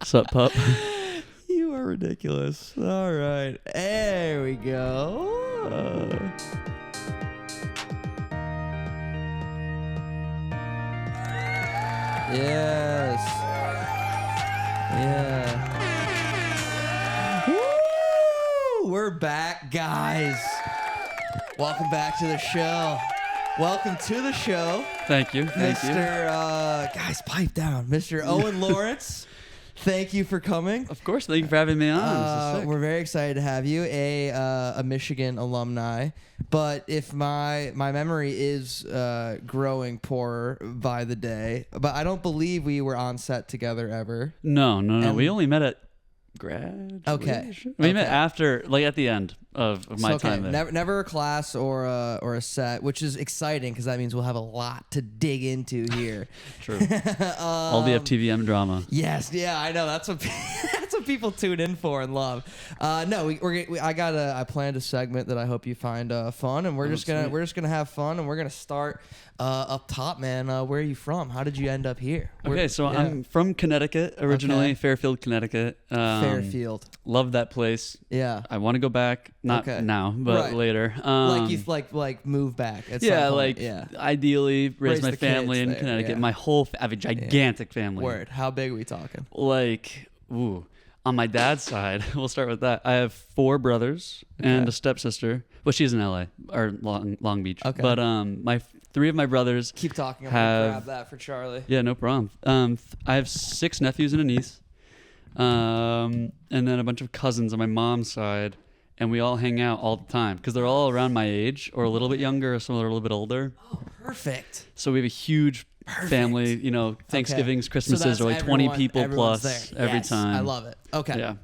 Sup, pup? You are ridiculous. All right. There we go. Yes. Yeah. Woo! We're back, guys. Welcome back to the show. Welcome to the show. Thank you. Guys, pipe down. Mr. Owen Lawrence. Thank you for coming. Of course. Thank you for having me on. This is sick. We're very excited to have you, a Michigan alumni. But if my memory is growing poorer by the day, but I don't believe we were on set together ever. No. We only met at graduation. Okay. We met after, like at the end of my time there. Never a class or a set, which is exciting because that means we'll have a lot to dig into here. True. All the FTVM drama. Yes, yeah, I know. That's what that's what people tune in for and love. I planned a segment that I hope you find fun, and we're just gonna have fun, and we're gonna start up top, man. Where are you from? How did you end up here? I'm from Connecticut originally, Okay. Fairfield, Connecticut. Fairfield. Love that place. Yeah. I want to go back, not now, but Right. later. Like you like move back at some point. Ideally raise my the family kids in there, Connecticut. yeah. My whole I have a gigantic family. Word. How big are we talking? On my dad's side, we'll start with that. I have 4 brothers and a stepsister. Well, she's in LA or Long Beach. Okay. But 3 of my brothers Keep talking. I'm gonna grab that for Charlie. Yeah, no problem. I have 6 nephews and a niece. And then a bunch of cousins on my mom's side, and we all hang out all the time because they're all around my age or a little bit younger, or some are a little bit older. Oh, perfect. So we have a huge family. You know, Thanksgivings, Christmases are like 20 people plus every time. I love it. Okay. Yeah.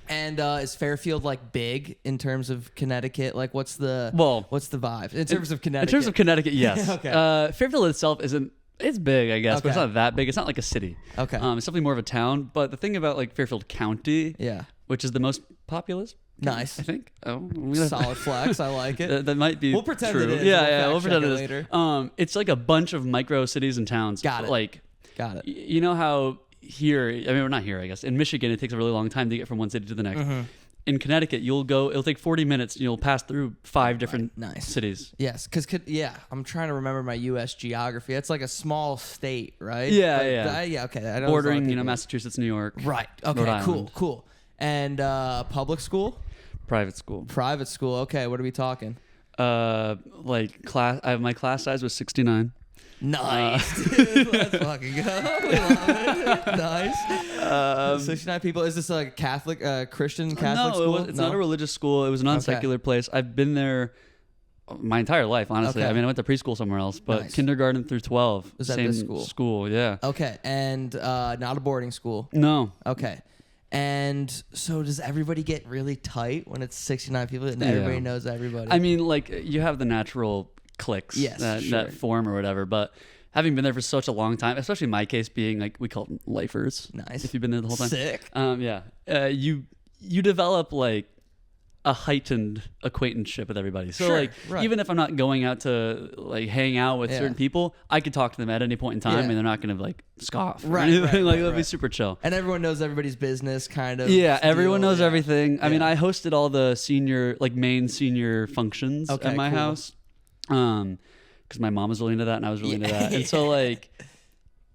And is Fairfield like big in terms of Connecticut? Like, what's the vibe in terms of Connecticut? In terms of Connecticut, yes. Okay. Fairfield itself isn't. It's big, I guess, but it's Okay. not that big. It's not like a city. Okay. It's definitely more of a town. But the thing about like Fairfield County, Yeah. which is the most populous, Nice. I think. Solid flex. I like it. That might be. We'll pretend true. it is. Yeah, We'll we'll fact pretend check it it is. later. It's like a bunch of micro cities and towns. Got it. Like, Got it. you know how here, I mean, we're not here, I guess. In Michigan, it takes a really long time to get from one city to the next. Mm-hmm. In Connecticut, it'll take 40 minutes. You'll pass through 5 different Nice. cities. Yes, because I'm trying to remember my U.S. geography. It's like a small state, right? Yeah, Like, yeah. Yeah, okay. I know Bordering, there's a lot of Massachusetts, New York. people- Right. Rhode Okay. Island. Cool. And public school, Private school. private school. Okay. What are we talking? Like class. My class size was 69. Nice. Dude, let's fucking go. We love it. Nice. 69 people. Is this like a Catholic, Christian Catholic school? It's not a religious school. It was a non-secular place. I've been there my entire life, honestly. Okay. I mean, I went to preschool somewhere else, but Nice. kindergarten through 12. Was that same this school? School, yeah. Okay. And not a boarding school. No. Okay. And so does everybody get really tight when it's 69 people and everybody knows everybody? I mean, like, you have the natural cliques that form or whatever, but having been there for such a long time, especially in my case being like, we call them lifers. Nice. If you've been there the whole time. Sick. You develop like a heightened acquaintanceship with everybody. So Sure, right. even if I'm not going out to like hang out with certain people, I could talk to them at any point in time and they're not going to like scoff. Right, Or anything. right, They'll be right. super chill. And everyone knows everybody's business, kind of. Yeah, everyone deal, knows yeah. everything. I mean, Yeah. I hosted all the main senior functions Okay, at my cool. house. Because my mom was really into that and I was really into that. And so like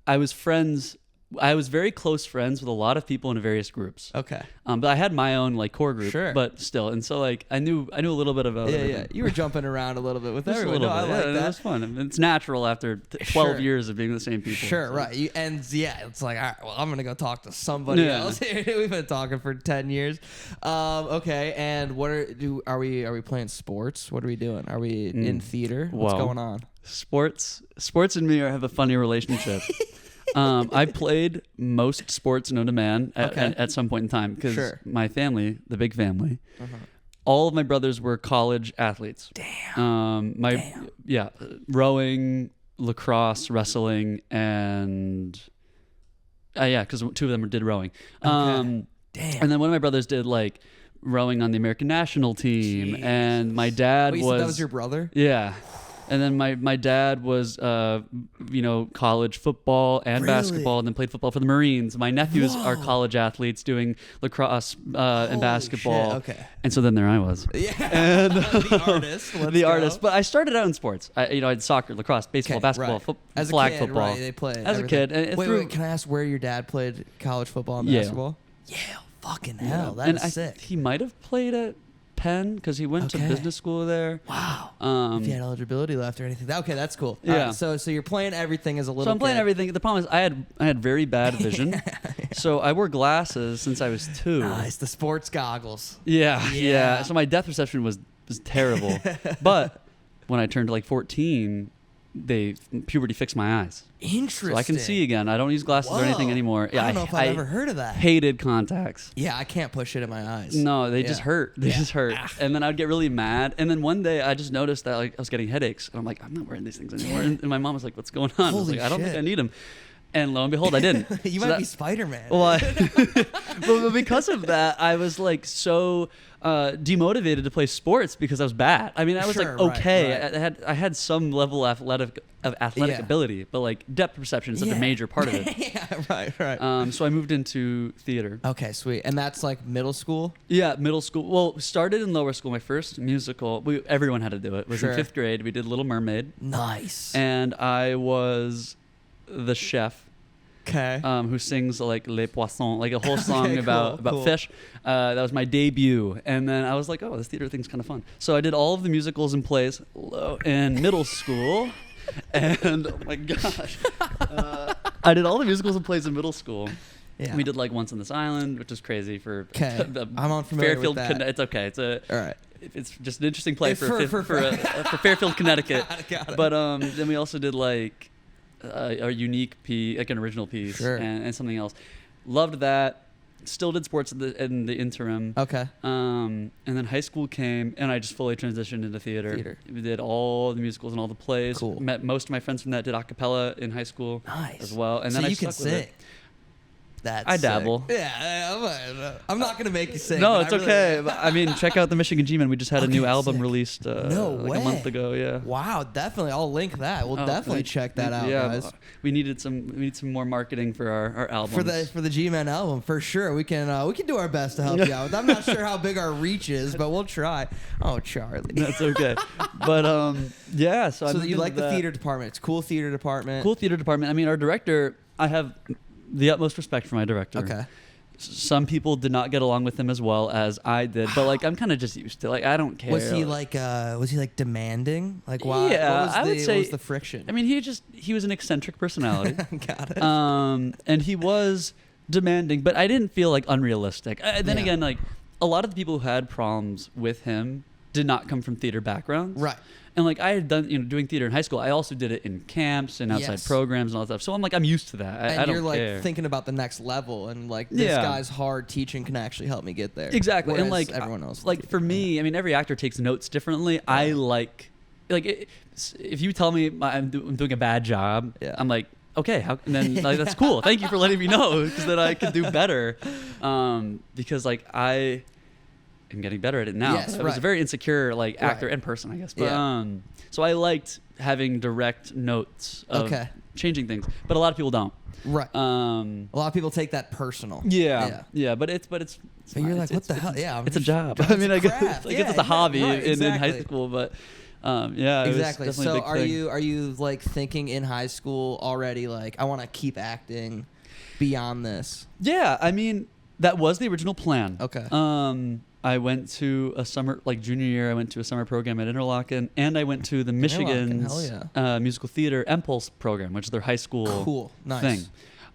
I was very close friends with a lot of people in various groups. Okay. But I had my own like core group, Sure. but still. And so like I knew a little bit about Yeah, everything. yeah. You were jumping around a little bit with Just a everyone. little No, bit. I like It that. was fun. It's natural after 12 Sure. years of being with the same people. Sure, so. right. It's like, all right, well, I'm going to go talk to somebody Yeah. else. We've been talking for 10 years. Okay, and are we playing sports? What are we doing? Are we in theater? What's Wow. going on? Sports and me have a funny relationship. I played most sports known to man at some point in time because my family, the big family, all of my brothers were college athletes. Damn. Rowing, lacrosse, wrestling, and because 2 of them did rowing. Damn. And then one of my brothers did like rowing on the American national team, and my dad Wait, was. so that was your brother? Yeah. And then my dad was, college football and basketball, and then played football for the Marines. My nephews are college athletes doing lacrosse and basketball. Shit. Okay. And so then there I was. Yeah. And the artist. The artist. But I started out in sports. I had soccer, lacrosse, baseball, basketball, as flag a kid, football. Right, they played as everything. a kid. Wait, can I ask where your dad played college football and basketball? Yeah. Fucking hell. That's sick. He might have played at Penn because he went to business school there. Wow. If you had eligibility left or anything. Okay, that's cool. Yeah. Right, so you're playing everything as a little So I'm playing kid. everything. The problem is I had very bad vision. So I wore glasses since I was 2. Nice. The sports goggles. Yeah. So my depth perception was terrible. But when I turned like 14, puberty fixed my eyes. Interesting. So I can see again. I don't use glasses or anything anymore. Yeah, I don't know if I've ever heard of that. Hated contacts. Yeah, I can't push it in my eyes. No, they just hurt. They just hurt. And then I'd get really mad. And then one day I just noticed that I was getting headaches. And I'm like, I'm not wearing these things anymore. And my mom was like, what's going on? I was like, I don't think I need them. And lo and behold, I didn't. You might be Spider-Man. Well, but because of that, I was like so demotivated to play sports because I was bad. I mean, I was like okay. Right. I had some level of athletic ability, but like depth perception is such a major part of it. Yeah, right. So I moved into theater. Okay, sweet. And that's like middle school? Yeah, middle school. Well, started in lower school. My first musical, everyone had to do it. Was in 5th grade. We did Little Mermaid. Nice. And I was the chef. Okay. Who sings like Les Poissons, like a whole song about fish. That was my debut. And then I was like, oh, this theater thing's kind of fun. So I did all of the musicals and plays in middle school. And oh my gosh. I did all the musicals and plays in middle school. Yeah. We did like Once on This Island, which is crazy for I'm unfamiliar with that. It's okay. All right. It's just an interesting play for Fairfield, Connecticut. Got it. But then we also did like a unique piece, like an original piece, and something else. Loved that. Still did sports in the interim. Okay. And then high school came, and I just fully transitioned into theater. We did all the musicals and all the plays. Cool. Met most of my friends from that. Did a cappella in high school. Nice. As well. And so then you can sing. I dabble. Sick. Yeah, I'm not gonna make you sing. No, it's okay. I mean, check out the Michigan G-Men. We just had a new album released like a month ago. Yeah. Wow, definitely. I'll link that. We'll definitely check that out, guys. We need some more marketing for our album. For the G-Men album, for sure. We can do our best to help you out. I'm not sure how big our reach is, but we'll try. Oh, Charlie. That's okay. But yeah. So you like the theater department? It's cool theater department. Cool theater department. I mean, our director. I have the utmost respect for my director. Okay. Some people did not get along with him as well as I did, but like I'm kind of just used to like I don't care. Was he like demanding? Like why? Yeah, I would say what was the friction? I mean, he was an eccentric personality. Got it. And he was demanding, but I didn't feel like unrealistic. Then again, like a lot of the people who had problems with him did not come from theater backgrounds. Right. And like I had done, doing theater in high school, I also did it in camps and outside programs and all that stuff. So I'm like, I'm used to that. I don't care. You're like thinking about the next level and like this guy's hard teaching can actually help me get there. Exactly. Whereas and like everyone else. Like for me, I mean, every actor takes notes differently. I like if you tell me I'm doing a bad job, I'm like, okay, and then like that's cool. Thank you for letting me know because then I can do better. Because like I am getting better at it now. I was a very insecure like actor and person, I guess. But so I liked having direct notes of changing things, but a lot of people don't. Right. A lot of people take that personal. Yeah. But it's. So you're like, what the hell? Yeah. It's a job. I mean, I guess it's a hobby in high school, but. Exactly. So are you like thinking in high school already like I want to keep acting beyond this? Yeah, I mean that was the original plan. Okay. I went to a summer junior year. I went to a summer program at Interlochen, and I went to the Michigan's musical theater Impulse program, which is their high school thing.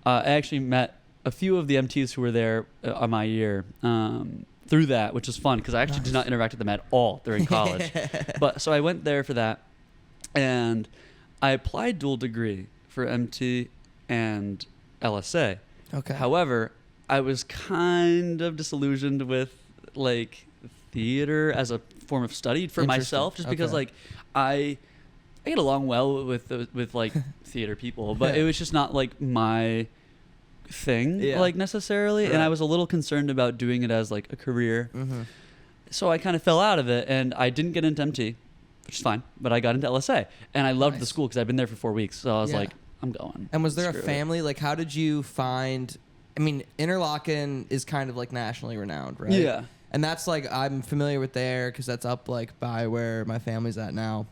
I actually met a few of the MTs who were there on my year. Through that, which was fun because I actually did not interact with them at all during college. But so I went there for that, and I applied dual degree for MT and LSA. Okay. However, I was kind of disillusioned with like theater as a form of study for myself, just because like I get along well with like theater people, but it was just not like my thing like necessarily, and I was a little concerned about doing it as like a career. So I kind of fell out of it, and I didn't get into MT which is fine. But I got into LSA, and I loved the school because I'd been there for 4 weeks. So I was like, I'm going. And was there a family? Like, how did you find? I mean, Interlaken is kind of like nationally renowned, right? Yeah. And that's like, I'm familiar with there because that's up like by where my family's at now.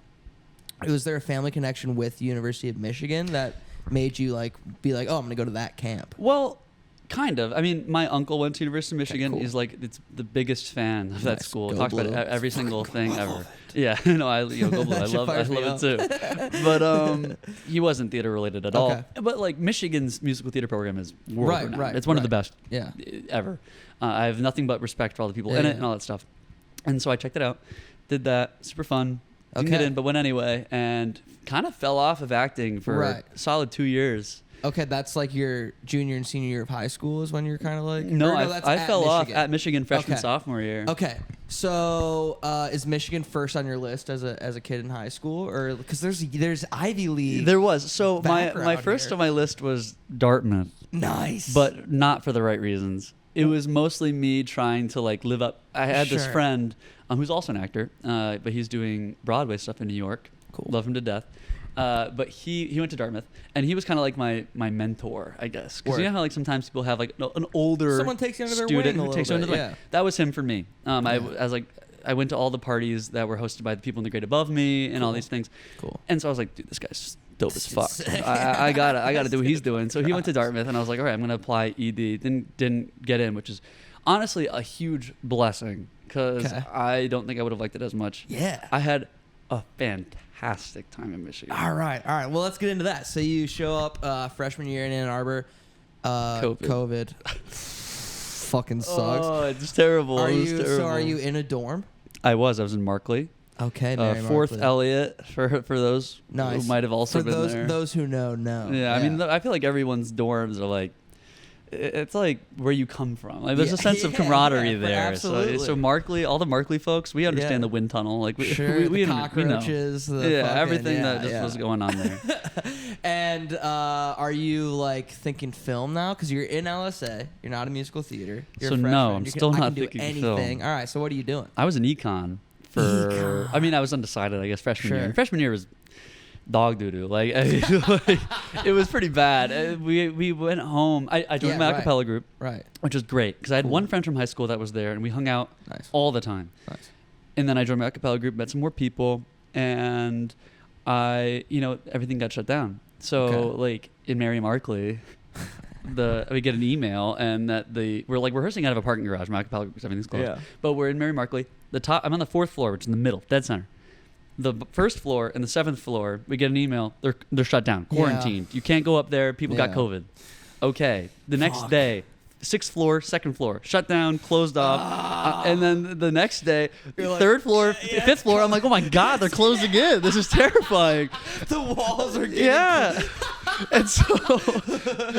Was there a family connection with University of Michigan that made you like be like, oh, I'm gonna go to that camp? Well, kind of. I mean, my uncle went to University of Michigan. Cool. He's like, it's the biggest fan of that school. Talks Blue. about every single thing ever. Yeah, no, go Blue. I love it too. But he wasn't theater related at all. But like Michigan's musical theater program is world renowned. Right. It's one of the best ever. I have nothing but respect for all the people in it and all that stuff. And so I checked it out, did that, super fun. Didn't get in, but went anyway, and kind of fell off of acting for a solid 2 years. Okay, that's like your junior and senior year of high school is when you're kind of like... No, I fell off at Michigan freshman, sophomore year. Okay, so is Michigan first on your list as a kid in high school? Or because there's Ivy League. There was. So my first on my list was Dartmouth. Nice. But not for the right reasons. It was mostly me trying to like live up. I had this friend who's also an actor, but he's doing Broadway stuff in New York. Cool. Love him to death. But he went to Dartmouth, and he was kind of like my mentor, I guess. Because you know how like sometimes people have like an older someone takes you under student their wing who takes you under the wing. That was him for me. I went to all the parties that were hosted by the people in the grade above me and all these things. Cool. And so I was like, dude, this guy's dope as fuck. I gotta do what he's doing. So he went to Dartmouth, and I was like, all right, I'm gonna apply ED. Didn't get in, which is honestly a huge blessing because I don't think I would have liked it as much. Yeah. I had a fantastic time in Michigan. All right. Well, let's get into that. So you show up freshman year in Ann Arbor. COVID. Fucking sucks. Oh, it's terrible. So are you in a dorm? I was in Markley. Okay, Mary Fourth Markley. Elliott for those who might have also been there. For those who know. Yeah, I mean, I feel like everyone's dorms are like, it's like where you come from. Like there's a sense of camaraderie there. Absolutely. So Markley, all the Markley folks, we understand the wind tunnel. Like we the cockroaches, we know. Everything that just was going on there. And are you like thinking film now? Because you're in LSA, you're not in musical theater. You're so a freshman. No, I'm still not thinking anything. film. All right, so what are you doing? I was in econ. I mean, I was undecided, I guess, freshman year. And freshman year was dog doo-doo. Like, it was pretty bad. We went home. I joined my a cappella group, which was great because I had one friend from high school that was there, and we hung out all the time. Nice. And then I joined my a cappella group, met some more people, and everything got shut down. So, like, in Mary Markley... we get an email and that we're like rehearsing out of a parking garage. My a cappella group, everything's closed. But we're in Mary Markley. I'm on the 4th floor, which is in the middle, dead center. The 1st floor and the 7th floor, we get an email. They're shut down, quarantined. You can't go up there. People got COVID. Okay. The next day, 6th floor, 2nd floor, shut down, closed off. And then the next day, 3rd floor, 5th floor. I'm like, oh my God, they're closed again. This is terrifying. The walls are getting And so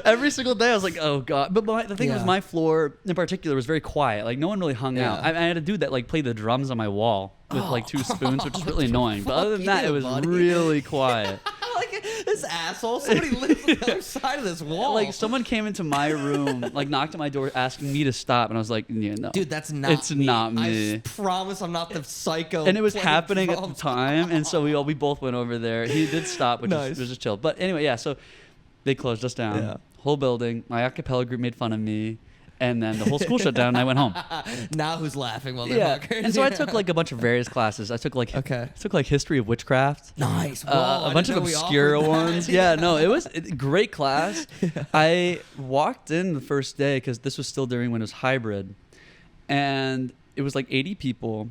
every single day I was like, oh God. But the thing was my floor in particular was very quiet. Like no one really hung out. I had a dude that like played the drums on my wall with like 2 spoons, which is really annoying. But other than that, it was really quiet. Like this asshole, somebody lives on the other side of this wall. Like someone came into my room, like knocked at my door asking me to stop. And I was like, yeah, no. Dude, that's not It's me. not me. I promise I'm not the psycho. And it was happening at the time. And so we both went over there. He did stop, which was just chill. But anyway, so they closed us down. Yeah. Whole building. My a cappella group made fun of me. And then the whole school shut down and I went home. Now who's laughing, motherfucker? And so I took like a bunch of various classes. I took like history of witchcraft. Nice. A bunch of obscure ones. It was a great class. I walked in the first day because this was still during when it was hybrid. And it was like 80 people.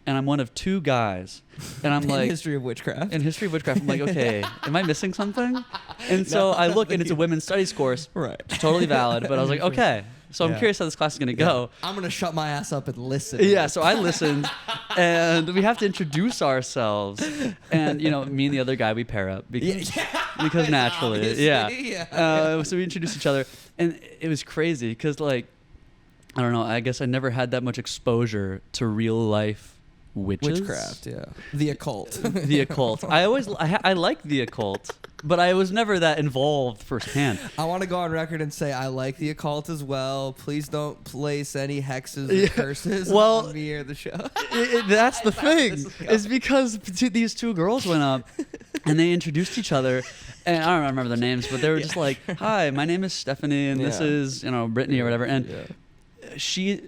And I'm one of 2 guys. And I'm like... In history of witchcraft. I'm like, okay, am I missing something? And so I look and it's a women's studies course. Right. Totally valid. But I was like, okay. So I'm curious how this class is going to go. I'm going to shut my ass up and listen. Yeah, so I listened. And we have to introduce ourselves. And, me and the other guy, we pair up. Because naturally. So we introduced each other. And it was crazy because, like, I don't know, I guess I never had that much exposure to real life witches. Witchcraft, the occult. The occult. I like the occult. but I was never that involved firsthand. I want to go on record and say I like the occult as well. Please don't place any hexes or curses on me or the show. That's the thing. Is because these two girls went up and they introduced each other. And I don't remember their names, but they were just like, "Hi, my name is Stephanie, and this is Brittany or whatever." And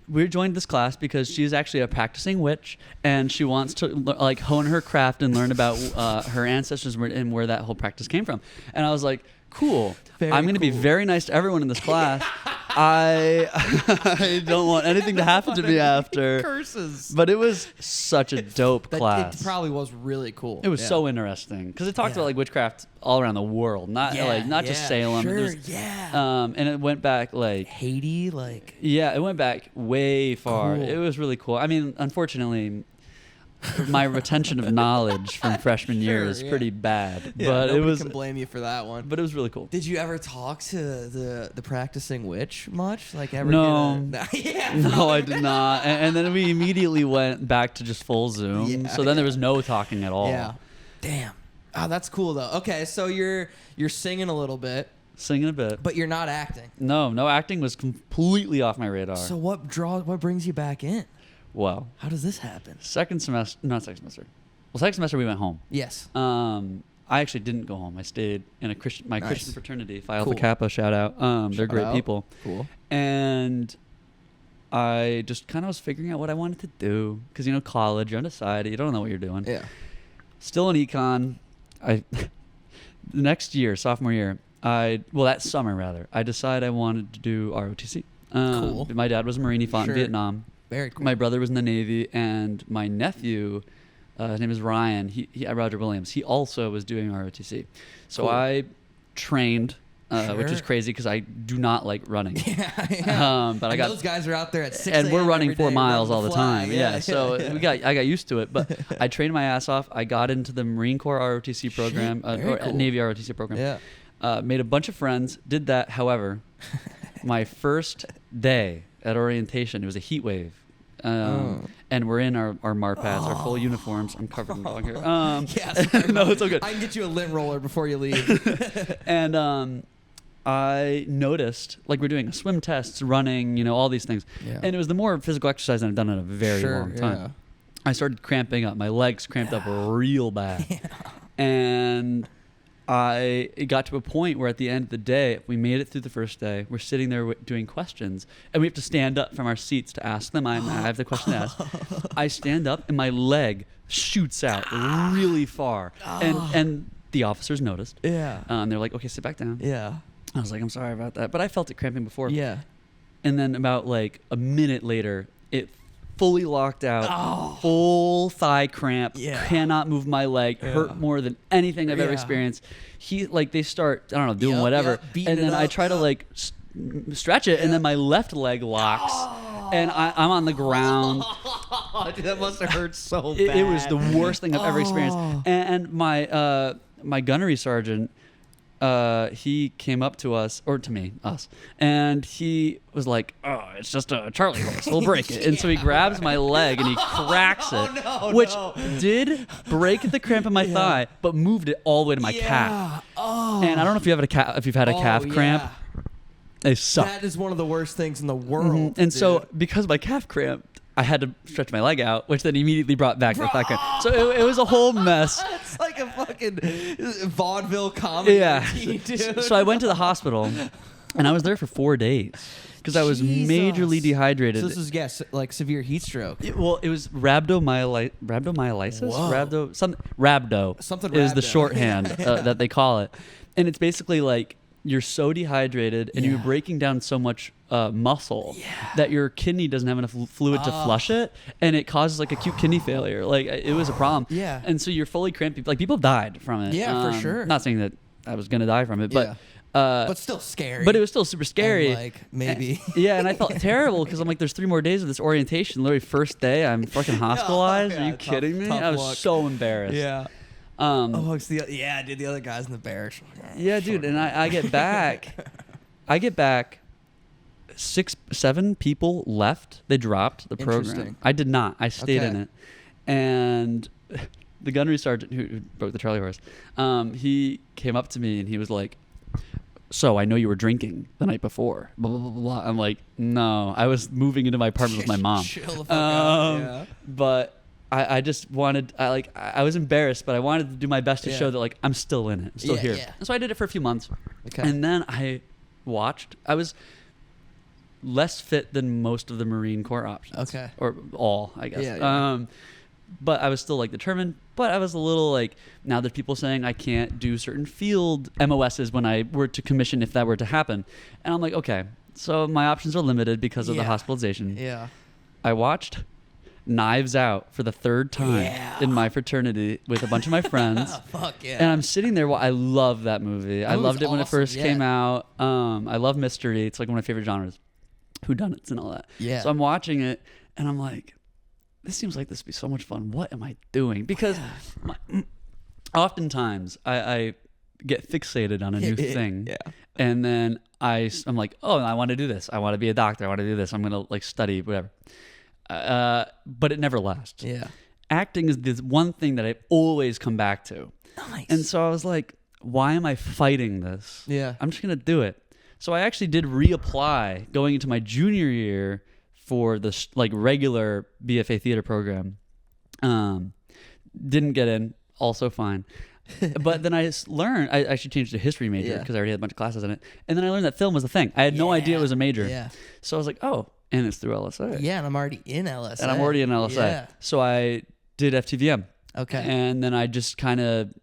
we joined this class because she's actually a practicing witch, and she wants to like hone her craft and learn about her ancestors and where that whole practice came from. And I was like, cool. I'm going to be very nice to everyone in this class. I don't want anything to happen to me after. Curses. But it was such a dope class. It probably was really cool. It was so interesting because it talked about like witchcraft all around the world, not just Salem. Sure, and it went back like Haiti, it went back way far. Cool. It was really cool. I mean, unfortunately, my retention of knowledge from freshman year is pretty bad, but it was. Can blame you for that one. But it was really cool. Did you ever talk to the practicing witch much? Like ever? No, no, I did not. And then we immediately went back to just full Zoom. So then there was no talking at all. Yeah. Damn. Oh, that's cool though. Okay, so you're singing a little bit. Singing a bit. But you're not acting. No acting was completely off my radar. So what brings you back in? Well, how does this happen? Second semester. Well, second semester we went home. Yes. I actually didn't go home. I stayed in a Christian fraternity, Phi Alpha Kappa. Shout out. They're great people. Cool. And I just kind of was figuring out what I wanted to do because college, you're undecided, you don't know what you're doing. Yeah. Still in econ. The next year, sophomore year, that summer rather, I decided I wanted to do ROTC. Cool. My dad was a Marine. He fought in Vietnam. Very cool. My brother was in the Navy, and my nephew, his name is Ryan. He Roger Williams. He also was doing ROTC. So Cool. I trained, which is Sure. crazy because I do not like running. Yeah. But And those guys are out there at 6 and we're a.m. running every 4 day miles running all the flag. time. Yeah. So I got used to it. But I trained my ass off. I got into the Marine Corps ROTC program, very cool. Navy ROTC program. Yeah. Made a bunch of friends. Did that. However, my first day at orientation, it was a heat wave. And we're in our MARPADs, our full uniforms. I'm covered in dog hair. Yes. No, it's all good. I can get you a lint roller before you leave. And I noticed, like, we're doing swim tests, running, all these things. Yeah. And it was the more physical exercise than I've done in a very long time. Yeah. I started cramping up. My legs cramped up real bad. Yeah. And it got to a point where at the end of the day, we made it through the first day. We're sitting there doing questions, and we have to stand up from our seats to ask them. I have the question to ask. I stand up, and my leg shoots out really far. And the officers noticed. Yeah. They're like, okay, sit back down. Yeah. I was like, I'm sorry about that. But I felt it cramping before. Yeah. And then about like a minute later, it fully locked out, full thigh cramp, cannot move my leg, hurt more than anything I've ever experienced. They start, I don't know, doing whatever. And then I try to like stretch it, and then my left leg locks, and I'm on the ground. Dude, that must have hurt so bad. It was the worst thing I've ever experienced. And my gunnery sergeant, he came up to us, or to me, us, and he was like, "Oh, it's just a Charlie horse. We'll break it." And so he grabs my leg and he cracks it, which did break the cramp in my thigh, but moved it all the way to my calf. And I don't know if you've had a calf cramp. They suck. That is one of the worst things in the world. Mm-hmm. And so because my calf cramped, I had to stretch my leg out, which then immediately brought back the thigh cramp. So it was a whole mess. It's like a fucking vaudeville comedy. Yeah. routine, dude. So I went to the hospital, and I was there for 4 days because I was majorly dehydrated. So this is like severe heat stroke. It was rhabdomyolysis. Whoa. Rhabdo Something is the rhabdo. shorthand that they call it, and it's basically like you're so dehydrated and you're breaking down so much muscle that your kidney doesn't have enough fluid to flush it, and it causes like acute kidney failure. Like it was a problem. Yeah. And so you're fully cramped. Like people died from it. Yeah, for sure. Not saying that I was gonna die from it, but. But still scary. But it was still super scary. And like maybe. Yeah, and I felt terrible because I'm like, there's 3 more days of this orientation. Literally, first day, I'm fucking hospitalized. Are you kidding me? I was so embarrassed. Yeah. Dude, The other guys in the barracks. Yeah, dude, and I get back. I get back. 6-7 people left. They dropped the program. Interesting. I did not. I stayed in it, and the gunnery sergeant who broke the Charlie horse, he came up to me and he was like, so I know you were drinking the night before. Blah, blah, blah, blah. I'm like, no, I was moving into my apartment with my mom. Chill the fuck out. Yeah. But I just wanted, I was embarrassed, but I wanted to do my best to show that like I'm still in it, I'm still here. Yeah. And so I did it for a few months. Okay. And then I was less fit than most of the Marine Corps options. Okay. Or all, I guess. Yeah. But I was still like determined, but I was a little like, now there's people saying I can't do certain field MOSs when I were to commission if that were to happen. And I'm like, okay, so my options are limited because of the hospitalization. Yeah. I watched Knives Out for the third time in my fraternity with a bunch of my friends. Fuck yeah. And I'm sitting there, I love that movie. I loved it when it first came out. I love mystery. It's like one of my favorite genres. Whodunits and all that. Yeah. So I'm watching it and I'm like, this seems like this would be so much fun. What am I doing? Because oftentimes I get fixated on a new thing. Yeah. And then I'm like, oh, I want to do this. I want to be a doctor. I want to do this. I'm going to like study, whatever. But it never lasts. Yeah. Acting is this one thing that I always come back to. Nice. And so I was like, why am I fighting this? Yeah. I'm just going to do it. So I actually did reapply going into my junior year for the like regular BFA theater program. Didn't get in, also fine. But then I learned, I actually changed to history major because I already had a bunch of classes in it. And then I learned that film was the thing. I had no idea it was a major. Yeah. So I was like, oh, and it's through LSA. Yeah, and I'm already in LSA. And I'm already in LSA. Yeah. So I did FTVM. Okay. And then I just kind of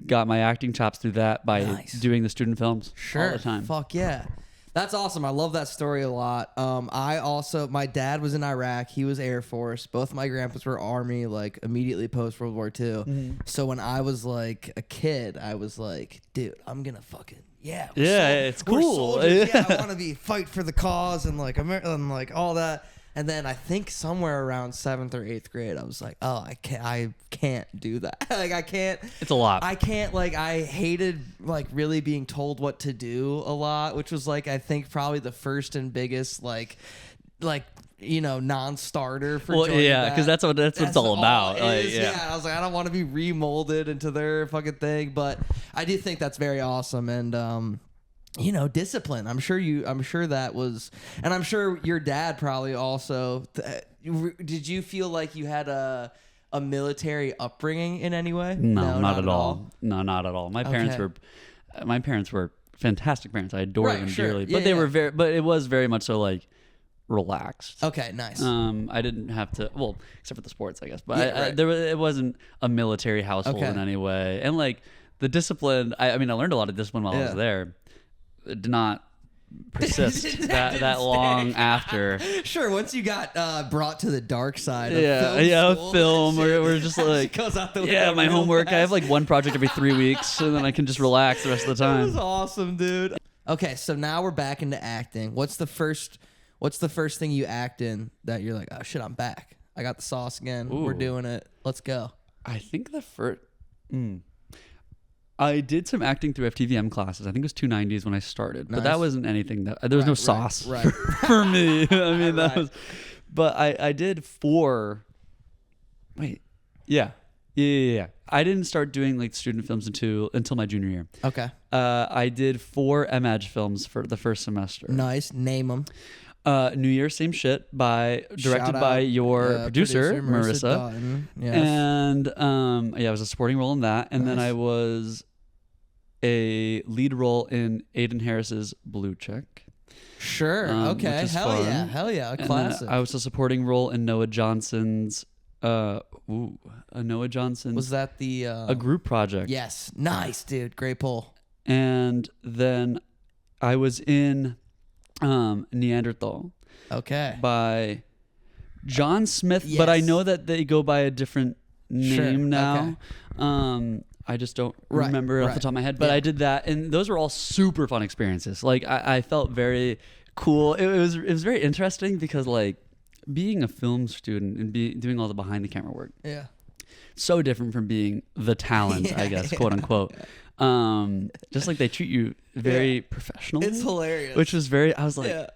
got my acting chops through that by doing the student films all the time. Fuck yeah. That's awesome. I love that story a lot. My dad was in Iraq. He was Air Force. Both my grandpas were Army, like immediately post World War II. Mm-hmm. So when I was like a kid, I was like, dude, I'm going to fucking, it's cool. Yeah, I want to fight for the cause and like and like all that. And then I think somewhere around 7th or 8th grade, I was like, oh, I can't do that. Like, I can't. It's a lot. I can't, like, I hated, like, really being told what to do a lot, which was, like, I think probably the first and biggest, like you know, non-starter for joining that. Because that's what it's all about. I was like, I don't want to be remolded into their fucking thing. But I do think that's very awesome. And, you know, discipline. I'm sure that was, and I'm sure your dad probably also. Did you feel like you had a military upbringing in any way? No, not at all. No, not at all. My parents were fantastic parents. I adore them dearly, but they were but it was very much so like relaxed. Okay, nice. I didn't have to, well, except for the sports, I guess, but it wasn't a military household in any way, and like the discipline. I mean, I learned a lot of discipline while I was there. It did not persist that long after. Sure, once you got brought to the dark side of film we're just like goes out the window my homework fast. I have like one project every 3 weeks and then I can just relax the rest of the time. That was awesome, dude. Okay, so now we're back into acting. What's the first thing you act in that you're like, oh shit, I'm back, I got the sauce again. Ooh. We're doing it, let's go? I think the first I did some acting through FTVM classes. I think it was 290s when I started, but that wasn't anything that there was no sauce for me. I mean, that was, but I did 4. Wait, yeah. I didn't start doing like student films until my junior year. Okay. I did 4 MAG films for the first semester. Nice. Name them. New Year, Same Shit, directed by your producer Marissa. Yes. And I was a supporting role in that, and then I was a lead role in Aiden Harris's Blue Check. Sure. Okay. Hell yeah. A classic. I was a supporting role in Noah Johnson's. Noah Johnson. Was that the a group project? Yes. Nice, dude. Great pull. And then I was in Neanderthal. Okay. By John Smith, but I know that they go by a different name now. Okay. I just don't remember off the top of my head, but I did that, and those were all super fun experiences. Like I felt very cool. It was very interesting because like being a film student and doing all the behind the camera work. Yeah. So different from being the talent, I guess, quote unquote. Just like they treat you very professional. It's hilarious. Which was I was like,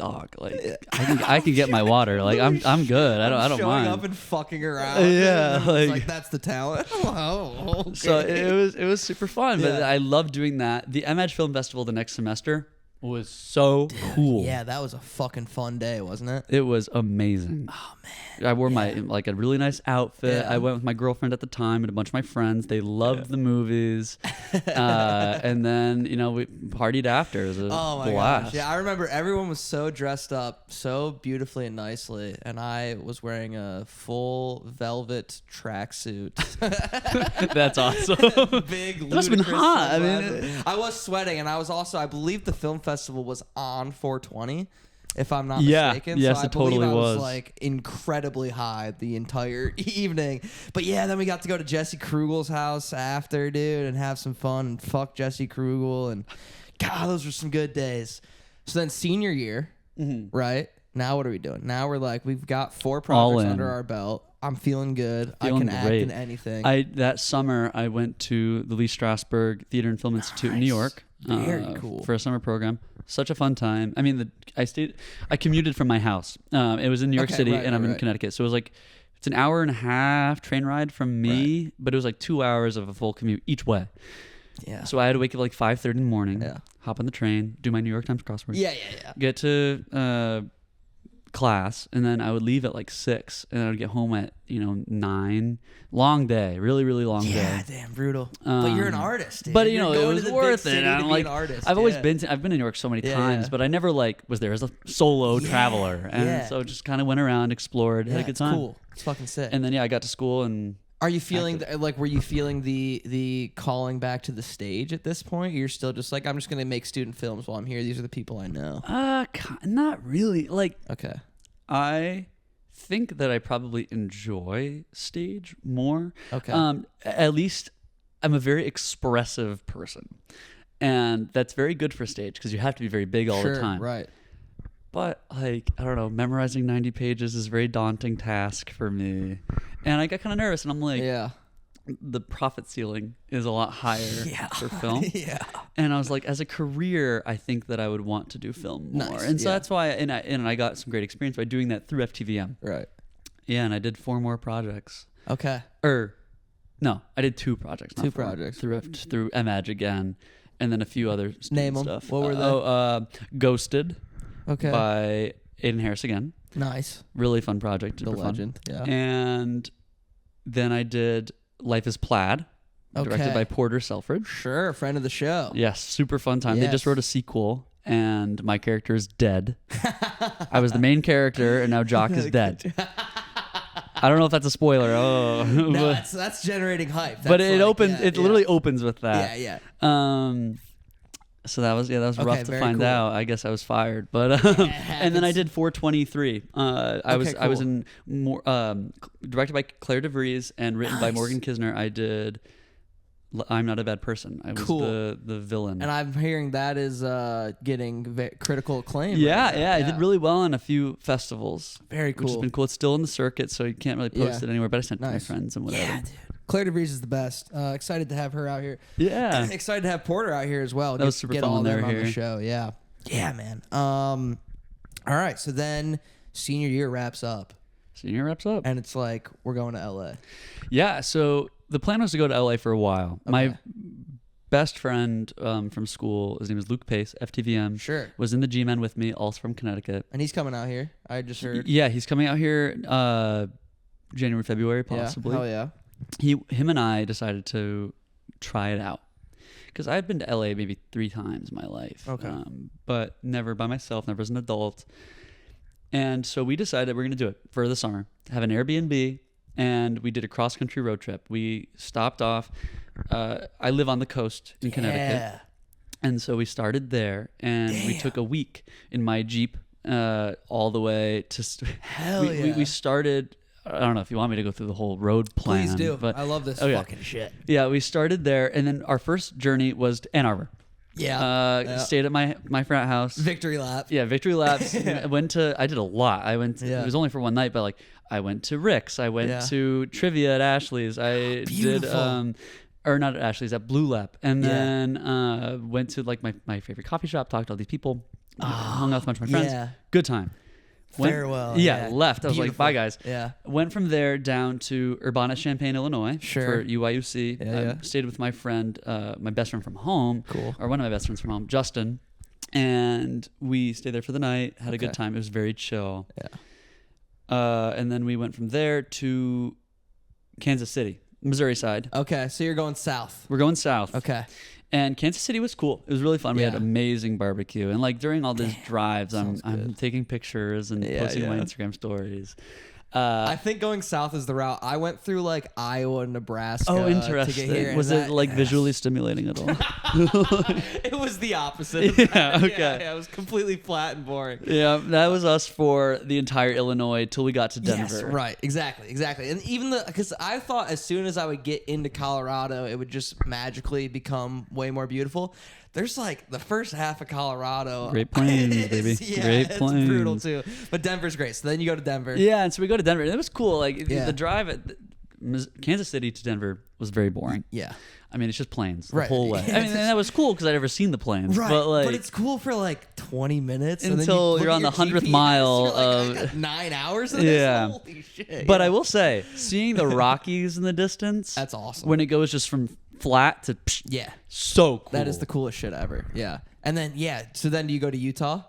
dog, like I can get my water. Like I'm good. I don't showing mind. up and fucking around. Yeah, like that's the talent. Oh, okay. So it was super fun. But I love doing that. The MH Film Festival the next semester was so cool. Yeah, that was a fucking fun day, wasn't it? It was amazing. Oh man. I wore my like a really nice outfit. Yeah. I went with my girlfriend at the time and a bunch of my friends. They loved the movies. And then, we partied after. It was a blast. Gosh. Yeah, I remember everyone was so dressed up so beautifully and nicely, and I was wearing a full velvet tracksuit. That's awesome. Big, it must have been hot. I was sweating, and I was also, I believe the film festival was on 420. If I'm not Yeah, mistaken. yes, so I it totally believe I was was. like incredibly high the entire evening. But yeah, then we got to go to Jesse Krugel's house after, dude, and have some fun and fuck Jesse Krugel. And God, those were some good days. So then senior year, right? Now what are we doing? Now we're like, we've got 4 projects under our belt. I'm feeling good. I can act in anything. That summer, I went to the Lee Strasberg Theater and Film Institute in New York. Very cool. For a summer program. Such a fun time. I mean, I commuted from my house. It was in New York City, and I'm in Connecticut. So it was like, it's an hour and a half train ride from me, but it was like 2 hours of a full commute each way. Yeah. So I had to wake up like 5:30 in the morning, hop on the train, do my New York Times crossword. Yeah. Get to class, and then I would leave at like 6, and I would get home at 9. Long day, really long day. Yeah, damn brutal. But you're an artist, dude. But it was worth it. I'm like, an artist. I've always been to New York so many times, but I never like was there as a solo traveler, and so just kind of went around, explored, had a good time. Cool. It's fucking sick. And then I got to school and. Are you feeling were you feeling the calling back to the stage at this point? You're still just like, I'm just gonna make student films while I'm here. These are the people I know. Not really. Like, okay. I think that I probably enjoy stage more. Okay. At least I'm a very expressive person, and that's very good for stage because you have to be very big all the time. Right. But like, I don't know, memorizing 90 pages is a very daunting task for me, and I got kind of nervous, and I'm like, the profit ceiling is a lot higher for film. And I was like, as a career, I think that I would want to do film more. Nice. And so that's why, and I got some great experience by doing that through FTVM. Right. Yeah, and I did 4 more projects. Okay. No, I did 2 projects. Two projects. Through MAG again, and then a few other Name them. stuff. What were they? Ghosted. Okay. By Aiden Harris again. Nice. Really fun project. The legend. Fun. Yeah. And then I did Life is Plaid, directed by Porter Selfridge. Sure, friend of the show. Yes, super fun time. They just wrote a sequel, and my character is dead. I was the main character, and now Jock is dead. I don't know if that's a spoiler. Oh, no, that's generating hype. That's but it opens. It literally opens with that. Yeah. So that was rough to find out. I guess I was fired, but and then I did 423. I was in more directed by Claire DeVries and written by Morgan Kisner. I did I'm Not a Bad Person. I was the villain, and I'm hearing that is getting critical acclaim. Yeah, I did really well in a few festivals. Very cool. Which has been cool. It's still in the circuit, so you can't really post it anywhere. But I sent it to my friends and whatever. Yeah, dude. Claire DeVries is the best. Excited to have her out here. Yeah. Excited to have Porter out here as well. That was super fun when they were here. On the show. Yeah. Yeah, man. All right. So then senior year wraps up. And it's like, we're going to LA. Yeah. So the plan was to go to LA for a while. Okay. My best friend from school, his name is Luke Pace, FTVM. Sure. Was in the G-Men with me, also from Connecticut. And he's coming out here. I just heard. Yeah, he's coming out here January, February, possibly. Yeah. Hell yeah. Him and I decided to try it out because I've been to LA maybe 3 times in my life, but never by myself, never as an adult. And so we decided we're going to do it for the summer, have an Airbnb, and we did a cross-country road trip. We stopped off. I live on the coast in Connecticut, and so we started there, and we took a week in my Jeep all the way to. We started. I don't know if you want me to go through the whole road plan. Please do. But, I love this fucking shit. Yeah, we started there, and then our first journey was to Ann Arbor. Yeah. Stayed at my frat house. Victory lap. Yeah, victory laps. I did a lot. It was only for one night, but like I went to Rick's. I went to trivia at Ashley's. I did or not at Ashley's, at Blue Lap. And then went to like my favorite coffee shop, talked to all these people. hung out with a bunch of my friends. Yeah. Good time. Farewell. Left. I was like, bye, guys. Yeah. Went from there down to Urbana-Champaign, Illinois for UIUC. Stayed with my friend, my best friend from home. Cool. Or one of my best friends from home, Justin. And we stayed there for the night, had a good time. It was very chill. Yeah. And then we went from there to Kansas City, Missouri side. Okay, so you're going south. We're going south. Okay. And Kansas City was cool. It was really fun. We had amazing barbecue. And like during all these drives, I'm taking pictures and posting my Instagram stories. I think going south is the route. I went through like Iowa, Nebraska. Oh, interesting. To get here, was it like visually stimulating at all? It was the opposite. Yeah, okay. Yeah, it was completely flat and boring. Yeah, that was us for the entire Illinois till we got to Denver. Yes, right. Exactly. And even because I thought as soon as I would get into Colorado, it would just magically become way more beautiful. There's like the first half of Colorado. Great Plains, baby. Yeah, Great Plains. It's brutal too. But Denver's great. So then you go to Denver. Yeah, and so we go to Denver. And it was cool. Like the drive at Kansas City to Denver was very boring. Yeah. I mean, it's just plains the whole way. I mean, and that was cool because I'd never seen the plains. Right. But it's cool for like 20 minutes. Until and then you're on the 100th mile of... I got 9 hours of this? Holy shit. But I will say, seeing the Rockies in the distance. That's awesome. When it goes just from flat to so cool. That is the coolest shit ever. Yeah. And then so then do you go to Utah?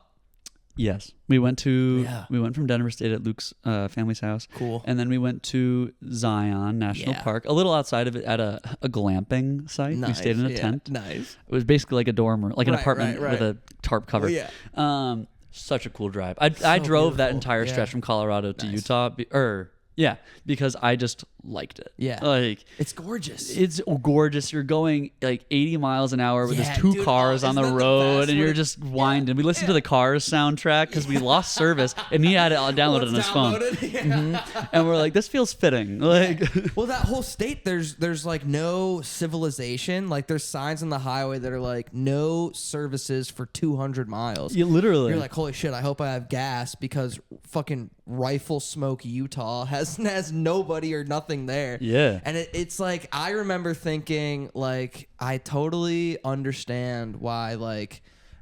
Yes, we went from Denver, stayed at Luke's family's house. Cool. And then we went to Zion National Park, a little outside of it, at a glamping site. Nice. We stayed in a tent. Nice. It was basically like a dorm room, like an apartment with a tarp cover. Yeah. Such a cool drive. I drove that entire stretch from Colorado to Utah. Because I just liked it. Yeah. Like, it's gorgeous. It's gorgeous. You're going like 80 miles an hour with just two cars on the road, and you're just winding. We listened to the Cars soundtrack because we lost service, and he had it downloaded on his phone. And we're like, this feels fitting. Like, well, that whole state, there's like no civilization. Like, there's signs on the highway that are like no services for 200 miles. Literally. You're like, holy shit, I hope I have gas because fucking Rifle Smoke, Utah has nobody or nothing there. Yeah. And it's like, I remember thinking, like, I totally understand why, like,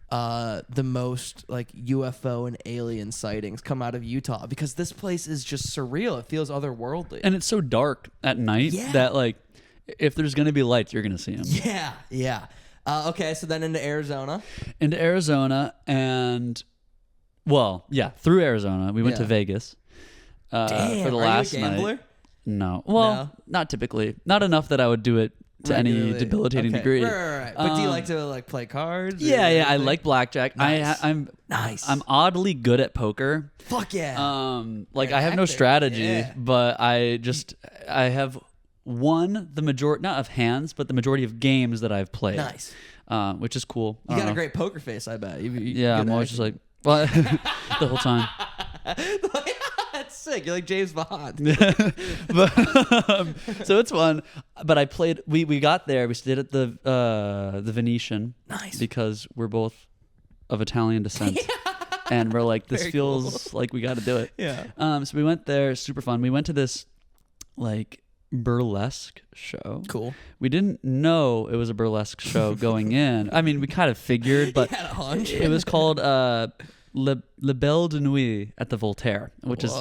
the most, like, UFO and alien sightings come out of Utah, because this place is just surreal. It feels otherworldly. And it's so dark at night that, like, if there's going to be lights, you're going to see them. Yeah. Okay, so then into Arizona. And... Well, through Arizona, we went to Vegas for the last night. Are you a gambler? Night. No. Well, not typically. Not enough that I would do it to any debilitating degree. Right. But do you like to like play cards? Yeah. I like blackjack. Nice. I'm nice. I'm oddly good at poker. Fuck yeah. Like, I have no strategy, but I have won the majority, not of hands, but the majority of games that I've played. Nice. Which is cool. You got a great poker face, I bet. I'm always just like, well, the whole time. That's sick. You're like James Bond. So it's fun. But I played. We got there. We stayed at the Venetian. Nice. Because we're both of Italian descent, and we're like, this feels like we got to do it. Yeah. So we went there. Super fun. We went to this like burlesque show. Cool. We didn't know it was a burlesque show going in. I mean, we kind of figured, but had a hunch. It was called Le Belle de Nuit at the Voltaire, which is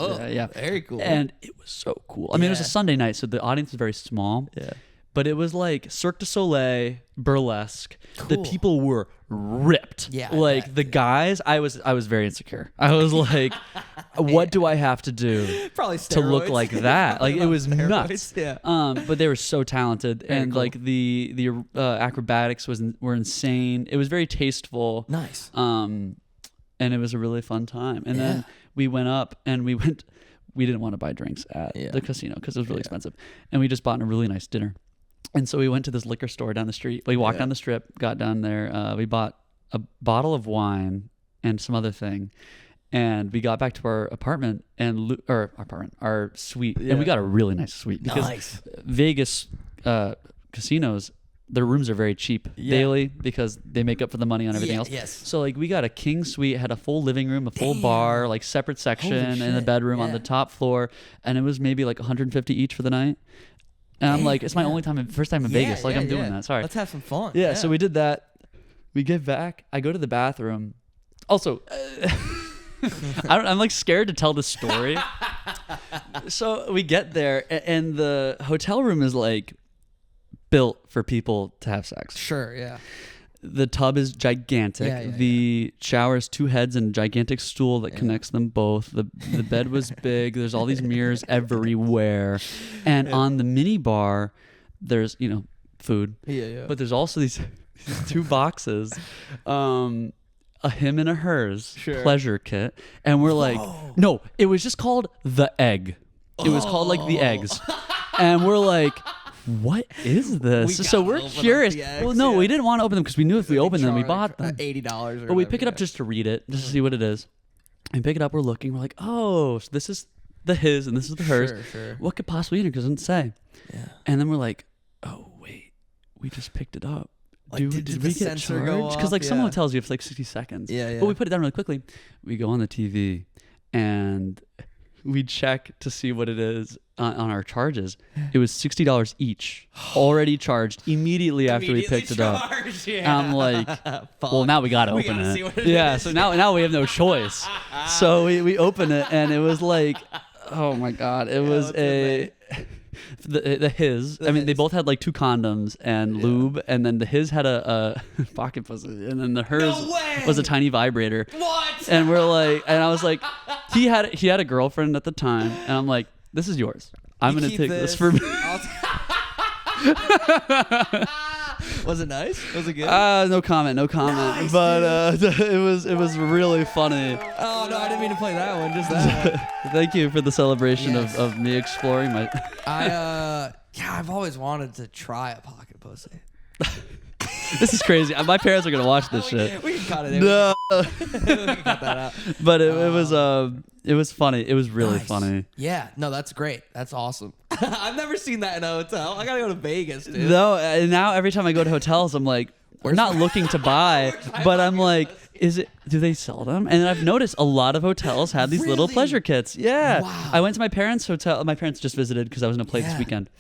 very cool. And it was so cool. I mean, it was a Sunday night, so the audience was very small. Yeah. But it was like Cirque du Soleil burlesque. Cool. The people were ripped. Yeah. Like the guys, I was very insecure. I was like, what do I have to do Probably to look like that? Like, it was nuts. Yeah. But they were so talented, and cool. like the acrobatics were insane. It was very tasteful. Nice. And it was a really fun time. And then we went up and we didn't want to buy drinks at the casino because it was really expensive. And we just bought a really nice dinner. And so we went to this liquor store down the street. We walked down the strip, got down there. We bought a bottle of wine and some other thing. And we got back to our apartment our suite. And we got a really nice suite because Vegas casinos, their rooms are very cheap daily because they make up for the money on everything else. Yes. So like we got a king suite, had a full living room, a full bar, like separate section, and a bedroom on the top floor, and it was maybe like $150 each for the night. And I'm like, it's my first time in Vegas. Like, I'm doing that. Sorry. Let's have some fun. Yeah. So we did that. We get back. I go to the bathroom. Also, I'm like scared to tell the story. So we get there, and the hotel room is like built for people to have sex. Sure, yeah. The tub is gigantic. The shower is 2 heads and a gigantic stool that connects them both. The bed was big. There's all these mirrors everywhere. And on the mini bar, there's, food. Yeah. But there's also these 2 boxes, a him and a hers pleasure kit. And we're like, no, it was just called the egg. It was called like the eggs. And we're like, what is this? So we're curious. Well, no, we didn't want to open them because we knew if we opened them, we bought them. $80. But we pick it up just to read it, just to see what it is. And pick it up, we're looking, we're like, oh, so this is the his and this is the hers. Sure. What could possibly be in it? Because it doesn't say. Yeah. And then we're like, oh, wait, we just picked it up. Like, did we get charged? Because like some hotels you have like 60 seconds. Yeah. But we put it down really quickly. We go on the TV and we check to see what it is on our charges. It was $60 each, already charged immediately after we picked it up. Yeah. I'm like, well, now we gotta open it. So now we have no choice. So we open it, and it was like, oh my god, it was the his. I mean, they both had like 2 condoms and lube, and then the his had a pocket pussy, and then the hers was a tiny vibrator. What? And we're like, and I was like, he had a girlfriend at the time, and I'm like, this is yours. I'm gonna take this for me. Was it nice? Was it good? No comment. Nice, but it was really funny. Oh no, I didn't mean to play that one. Just that. Thank you for the celebration of me exploring my. I've always wanted to try a pocket pussy. This is crazy. My parents are gonna watch this shit. We can cut it. No. We can cut that out. But it was funny. It was really funny. Yeah. No, that's great. That's awesome. I've never seen that in a hotel. I gotta go to Vegas, dude. No, now every time I go to hotels, I'm like, we're not looking to buy, but I'm like, do they sell them? And I've noticed a lot of hotels have these little pleasure kits. Yeah. Wow. I went to my parents' hotel. My parents just visited because I was in a play this weekend.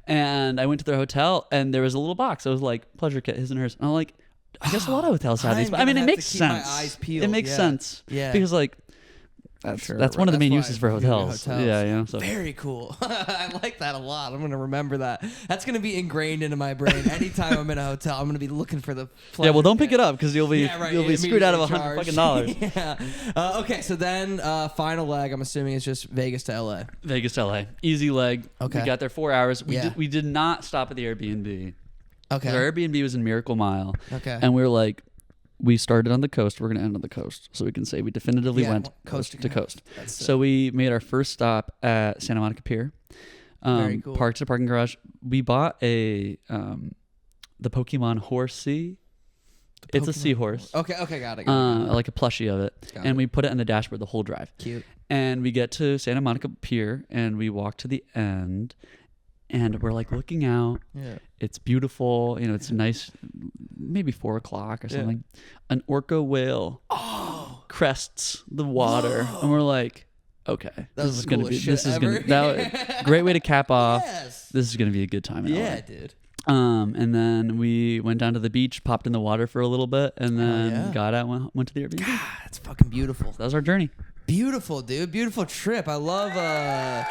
And I went to their hotel, and there was a little box. It was like pleasure kit, his and hers. And I'm like, I guess a lot of hotels have these. But I mean, it makes sense. My eyes peeled. It makes sense. Yeah. Because like, that's one of the main uses for hotels. Yeah. So. Very cool. I like that a lot. I'm gonna remember that. That's gonna be ingrained into my brain. Anytime I'm in a hotel, I'm gonna be looking for the. Yeah, well, don't pick it up because you'll be screwed out of $100 fucking. Yeah. Okay, so then final leg. I'm assuming it's just Vegas to LA. Vegas to LA, easy leg. Okay. We got there 4 hours. We did not stop at the Airbnb. Okay. Our Airbnb was in Miracle Mile. Okay. And we were like, we started on the coast. We're going to end on the coast. So we can say we definitively went coast to coast. So we made our first stop at Santa Monica Pier. Very cool. Parked at a parking garage. We bought the Pokemon horsey. It's a seahorse. Okay, got it. Like a plushie of it. And we put it on the dashboard the whole drive. Cute. And we get to Santa Monica Pier, and we walk to the end. And we're like looking out. Yeah. It's beautiful. It's nice. Maybe 4 o'clock or something. Yeah. An orca whale crests the water, and we're like, okay, this is gonna be great way to cap off. Yes. This is gonna be a good time. Yeah, dude. And then we went down to the beach, popped in the water for a little bit, and then got out and went to the Airbnb. God, that's fucking beautiful. So that was our journey. Beautiful, dude. Beautiful trip. I love.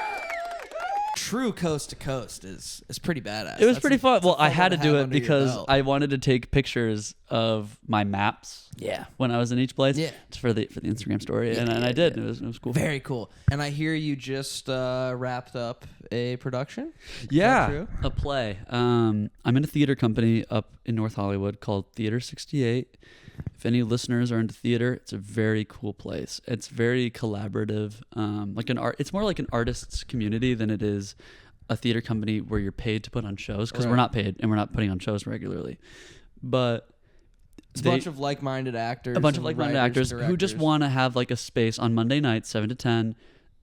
True coast to coast is pretty badass. It was pretty fun. Well, I had to do it because I wanted to take pictures of my maps. Yeah. When I was in each place. Yeah. For the Instagram story, and I did. It was cool. Very cool. And I hear you just wrapped up a production. Yeah. A play. I'm in a theater company up in North Hollywood called Theater 68. If any listeners are into theater, it's a very cool place. It's very collaborative. It's more like an artist's community than it is a theater company where you're paid to put on shows, because we're not paid and we're not putting on shows regularly. But it's a bunch of like-minded actors. Who just want to have like a space on Monday nights, 7 to 10,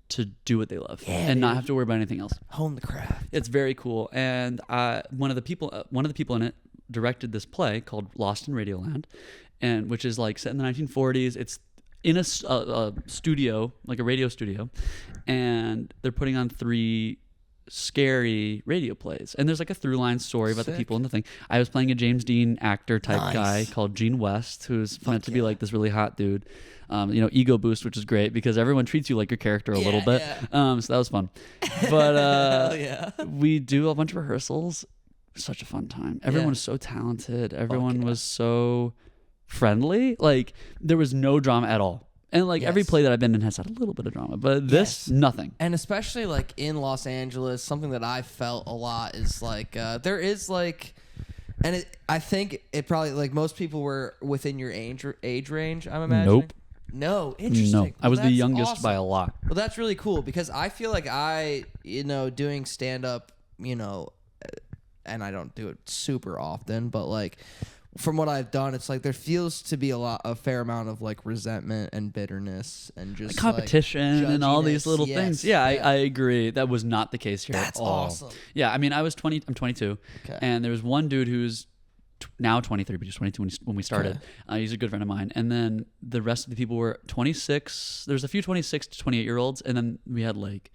to do what they love and not have to worry about anything else. Hone the craft. It's very cool. And one of the people in it directed this play called Lost in Radioland. And which is like set in the 1940s. It's in a studio, like a radio studio, and they're putting on 3 scary radio plays, and there's like a through line story about the people in the thing. I was playing a James Dean actor type guy called Gene West, who's meant to be like this really hot dude. Ego boost, which is great because everyone treats you like your character a little bit. So that was fun. But we do a bunch of rehearsals. Such a fun time. Everyone was so talented. Everyone was so friendly. Like there was no drama at all. And like every play that I've been in has had a little bit of drama, but this, nothing. And especially like in Los Angeles, something that I felt a lot is like there is like, and I think it probably like most people were within your age range. I'm imagining. Nope. No, interesting. No, I was the youngest by a lot. Well, that's really cool because I feel like doing stand up, and I don't do it super often, but like from what I've done, it's like there feels to be a fair amount of like resentment and bitterness and just competition like, and all these little things. Yeah, I agree. That was not the case here That's at all. Awesome. Yeah, I mean, I'm 22, and there was one dude who's now 23, but he was 22 when we started. He's a good friend of mine. And then the rest of the people were 26. There's a few 26 to 28-year-olds, and then we had like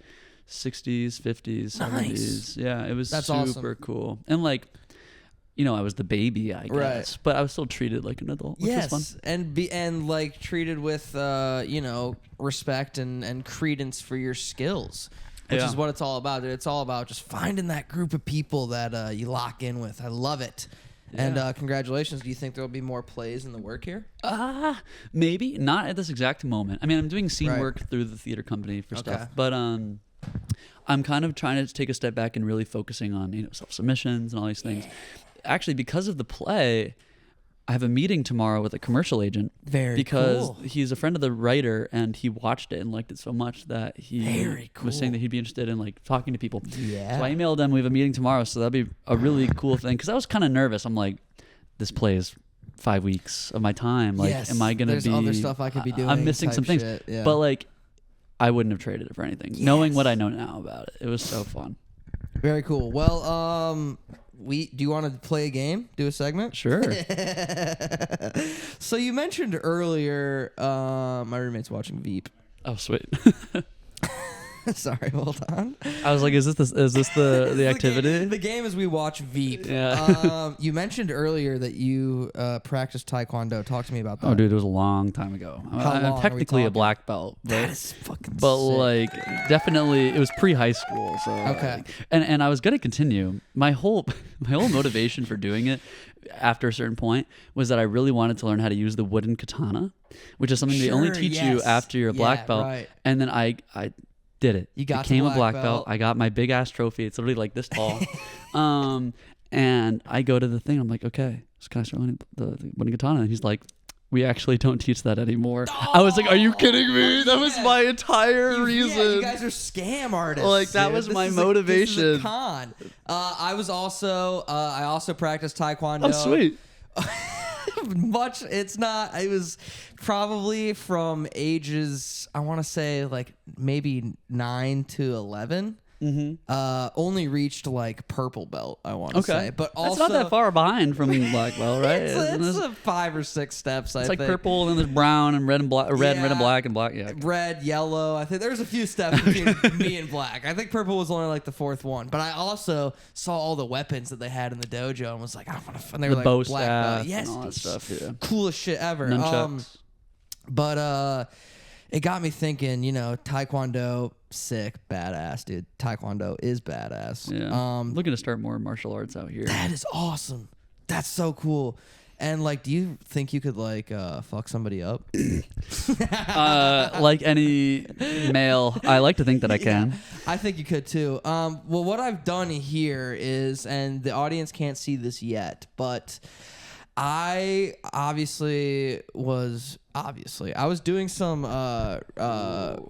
60s, 50s, 70s. Yeah, it was super cool. And like, I was the baby, I guess, but I was still treated like an adult, which was fun. And like treated with respect and credence for your skills. Which is what it's all about. It's all about just finding that group of people that you lock in with. I love it. Yeah. And congratulations. Do you think there will be more plays in the work here? Maybe. Not at this exact moment. I mean, I'm doing scene work through the theater company for stuff. But I'm kind of trying to take a step back and really focusing on, self-submissions and all these things. Actually, because of the play, I have a meeting tomorrow with a commercial agent. Because he's a friend of the writer, and he watched it and liked it so much that he was saying that he'd be interested in like talking to people. Yeah. So I emailed him. We have a meeting tomorrow, so that'd be a really cool thing. Because I was kind of nervous. I'm like, this play is 5 weeks of my time. Like, am I gonna be? There's other stuff I could be doing. I'm missing some things. Yeah. But like, I wouldn't have traded it for anything. Knowing what I know now about it, it was so fun. Very cool. Well, do you want to play a game? Do a segment? Sure. So you mentioned earlier, my roommate's watching Veep. Oh, sweet. Sorry, hold on. I was like, is this the activity? The game is we watch Veep. Yeah. You mentioned earlier that you practiced Taekwondo. Talk to me about that. Oh, dude, it was a long time ago. I'm technically a black belt. That is fucking But sick. like, definitely, it was pre-high school. So okay. And I was gonna continue. My whole motivation for doing it after a certain point was that I really wanted to learn how to use the wooden katana, which is something they only teach you after you're a black belt. Right. And then I did it. You became a black belt. I got my big ass trophy. It's literally like this tall. And I go to the thing. I'm like, okay, so can I start learning the wooden katana? And he's like, we actually don't teach that anymore. Oh, I was like, are you kidding me? That was my entire reason. Yeah, you guys are scam artists. Like that was my motivation. This is a con. I also practiced Taekwondo. Oh, sweet. It was probably from ages, I want to say like maybe 9 to 11. Only reached like purple belt, I want to say, but also that's not that far behind from black belt, right? it's 5 or 6 steps. It's like purple, and then there's brown and red and black, red and black and black. Yeah, red, yellow. I think there's a few steps between me and black. I think purple was only like the 4th one, but I also saw all the weapons that they had in the dojo and was like, I want to. And they were like bow black belt, and all that stuff. Yeah, coolest shit ever. Nunchucks. But it got me thinking, Taekwondo, sick, badass, dude. Taekwondo is badass. Yeah. Looking to start more martial arts out here. That is awesome. That's so cool. And like, do you think you could like fuck somebody up? Like any male, I like to think that I can. I think you could too. Well, what I've done here is, and the audience can't see this yet, but I was doing some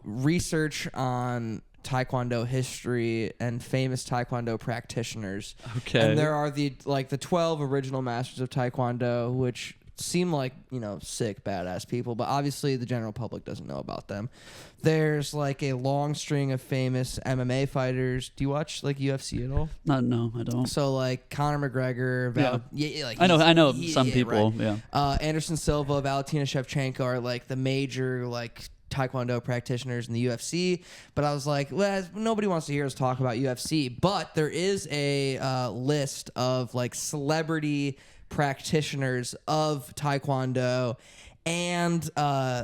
research on Taekwondo history and famous Taekwondo practitioners. Okay. And there are the 12 original masters of Taekwondo, which seem like, sick, badass people, but obviously the general public doesn't know about them. There's like a long string of famous MMA fighters. Do you watch like UFC at all? No, I don't. So like Conor McGregor, I know some people. Right. Yeah. Anderson Silva, Valentina Shevchenko are like the major like Taekwondo practitioners in the UFC, but I was like, well, nobody wants to hear us talk about UFC. But there is a list of like celebrity practitioners of Taekwondo, and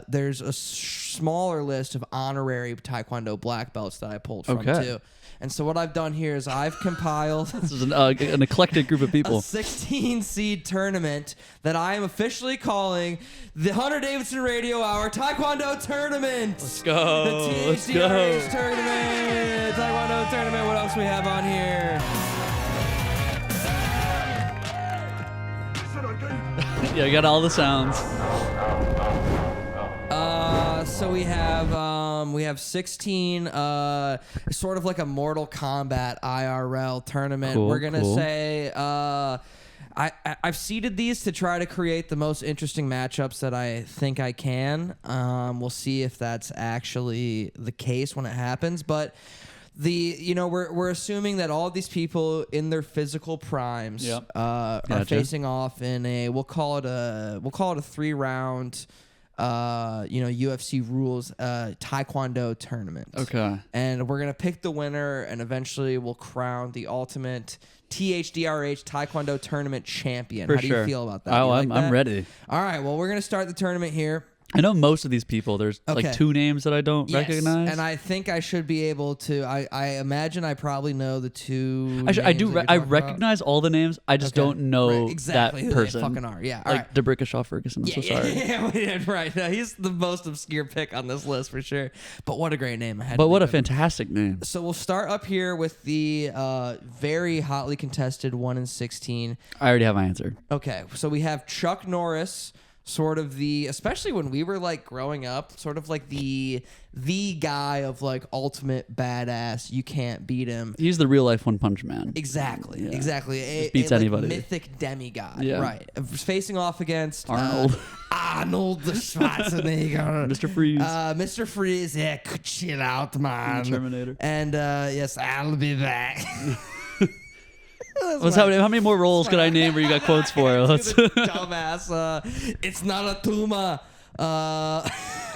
there's a smaller list of honorary Taekwondo black belts that I pulled from too. And so what I've done here is I've compiled this is an eclectic group of people. A 16-seed tournament that I am officially calling the Hunter Davidson Radio Hour Taekwondo Tournament. Let's go. The THDRH Tournament. Taekwondo Tournament. What else we have on here? Yeah, I got all the sounds. So we have 16 sort of like a Mortal Kombat IRL tournament. Cool, We're gonna cool. say I've seeded these to try to create the most interesting matchups that I think I can. We'll see if that's actually the case when it happens, but we're assuming that all of these people in their physical primes are facing off in a we'll call it a 3-round UFC rules Taekwondo tournament. Okay. And we're gonna pick the winner, and eventually we'll crown the ultimate THDRH Taekwondo Tournament champion. For How do you sure. feel about that? Oh, You like I'm that? ready. All right. Well, we're gonna start the tournament here. I know most of these people. There's like 2 names that I don't recognize. And I think I should be able to. I imagine I probably know the 2. I recognize all the names. I just don't know exactly that who person. they fucking are. Yeah, all like right. DeBrickashaw Ferguson. I'm so sorry. Yeah, right. No, he's the most obscure pick on this list for sure. But what a great name! But what a fantastic name. So we'll start up here with the very hotly contested 1 in 16. I already have my answer. Okay, so we have Chuck Norris. Sort of especially when we were like growing up, sort of like the guy of like ultimate badass. You can't beat him. He's the real life One Punch Man. Exactly. Yeah. Exactly. Beats anybody. Mythic demigod. Yeah. Right. Facing off against Arnold. Arnold Schwarzenegger. Mr. Freeze. Mr. Freeze. Yeah, chill out, man. Terminator. And yes, I'll be back. How many more roles could I name where you got quotes for? Let's dumbass. It's not a tumor.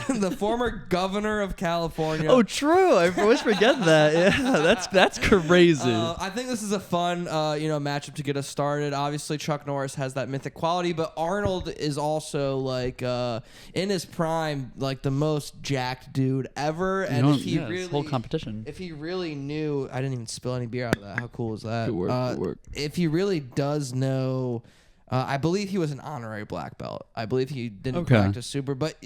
The former governor of California. Oh, true. I always forget that. Yeah, that's crazy. I think this is a fun, matchup to get us started. Obviously, Chuck Norris has that mythic quality, but Arnold is also like in his prime, like the most jacked dude ever. And if he really whole competition. if he really knew, I didn't even spill any beer out of that. How cool is that? Good work. Good work. If he really does know. I believe he was an honorary black belt. I believe he didn't practice super, but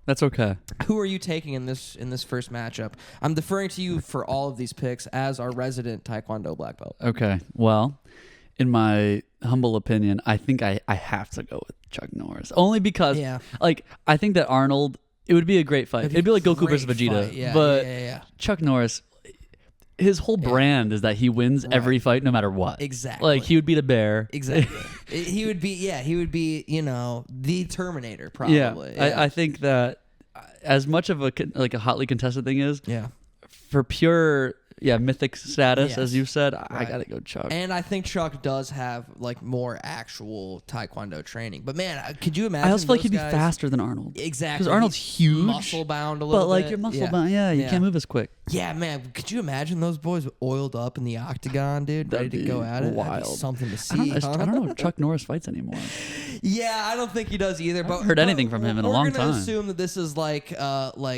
that's okay. Who are you taking in this first matchup? I'm deferring to you for all of these picks as our resident Taekwondo black belt. Okay. Well, in my humble opinion, I think I have to go with Chuck Norris. Only because I think that Arnold, it would be a great fight. It'd be like Goku versus Vegeta. Yeah, but Chuck Norris, his whole brand is that he wins every fight no matter what. Exactly. Like he would beat a bear. Exactly. He would be the Terminator probably. Yeah. I think that as much of a hotly contested thing is, for pure mythic status, as you said, I gotta go Chuck. And I think Chuck does have like more actual Taekwondo training. But man, could you imagine? I also feel like he'd be guys? faster than Arnold. Exactly. Because Arnold's huge, muscle bound a little bit. But like you're muscle bound, you can't move as quick. Yeah, man. Could you imagine those boys oiled up in the octagon, dude, ready to go at it? Wild. That'd be something to see. I don't know if Chuck Norris fights anymore. Yeah, I don't think he does either. But heard anything from him in a long time. We're gonna assume that this is like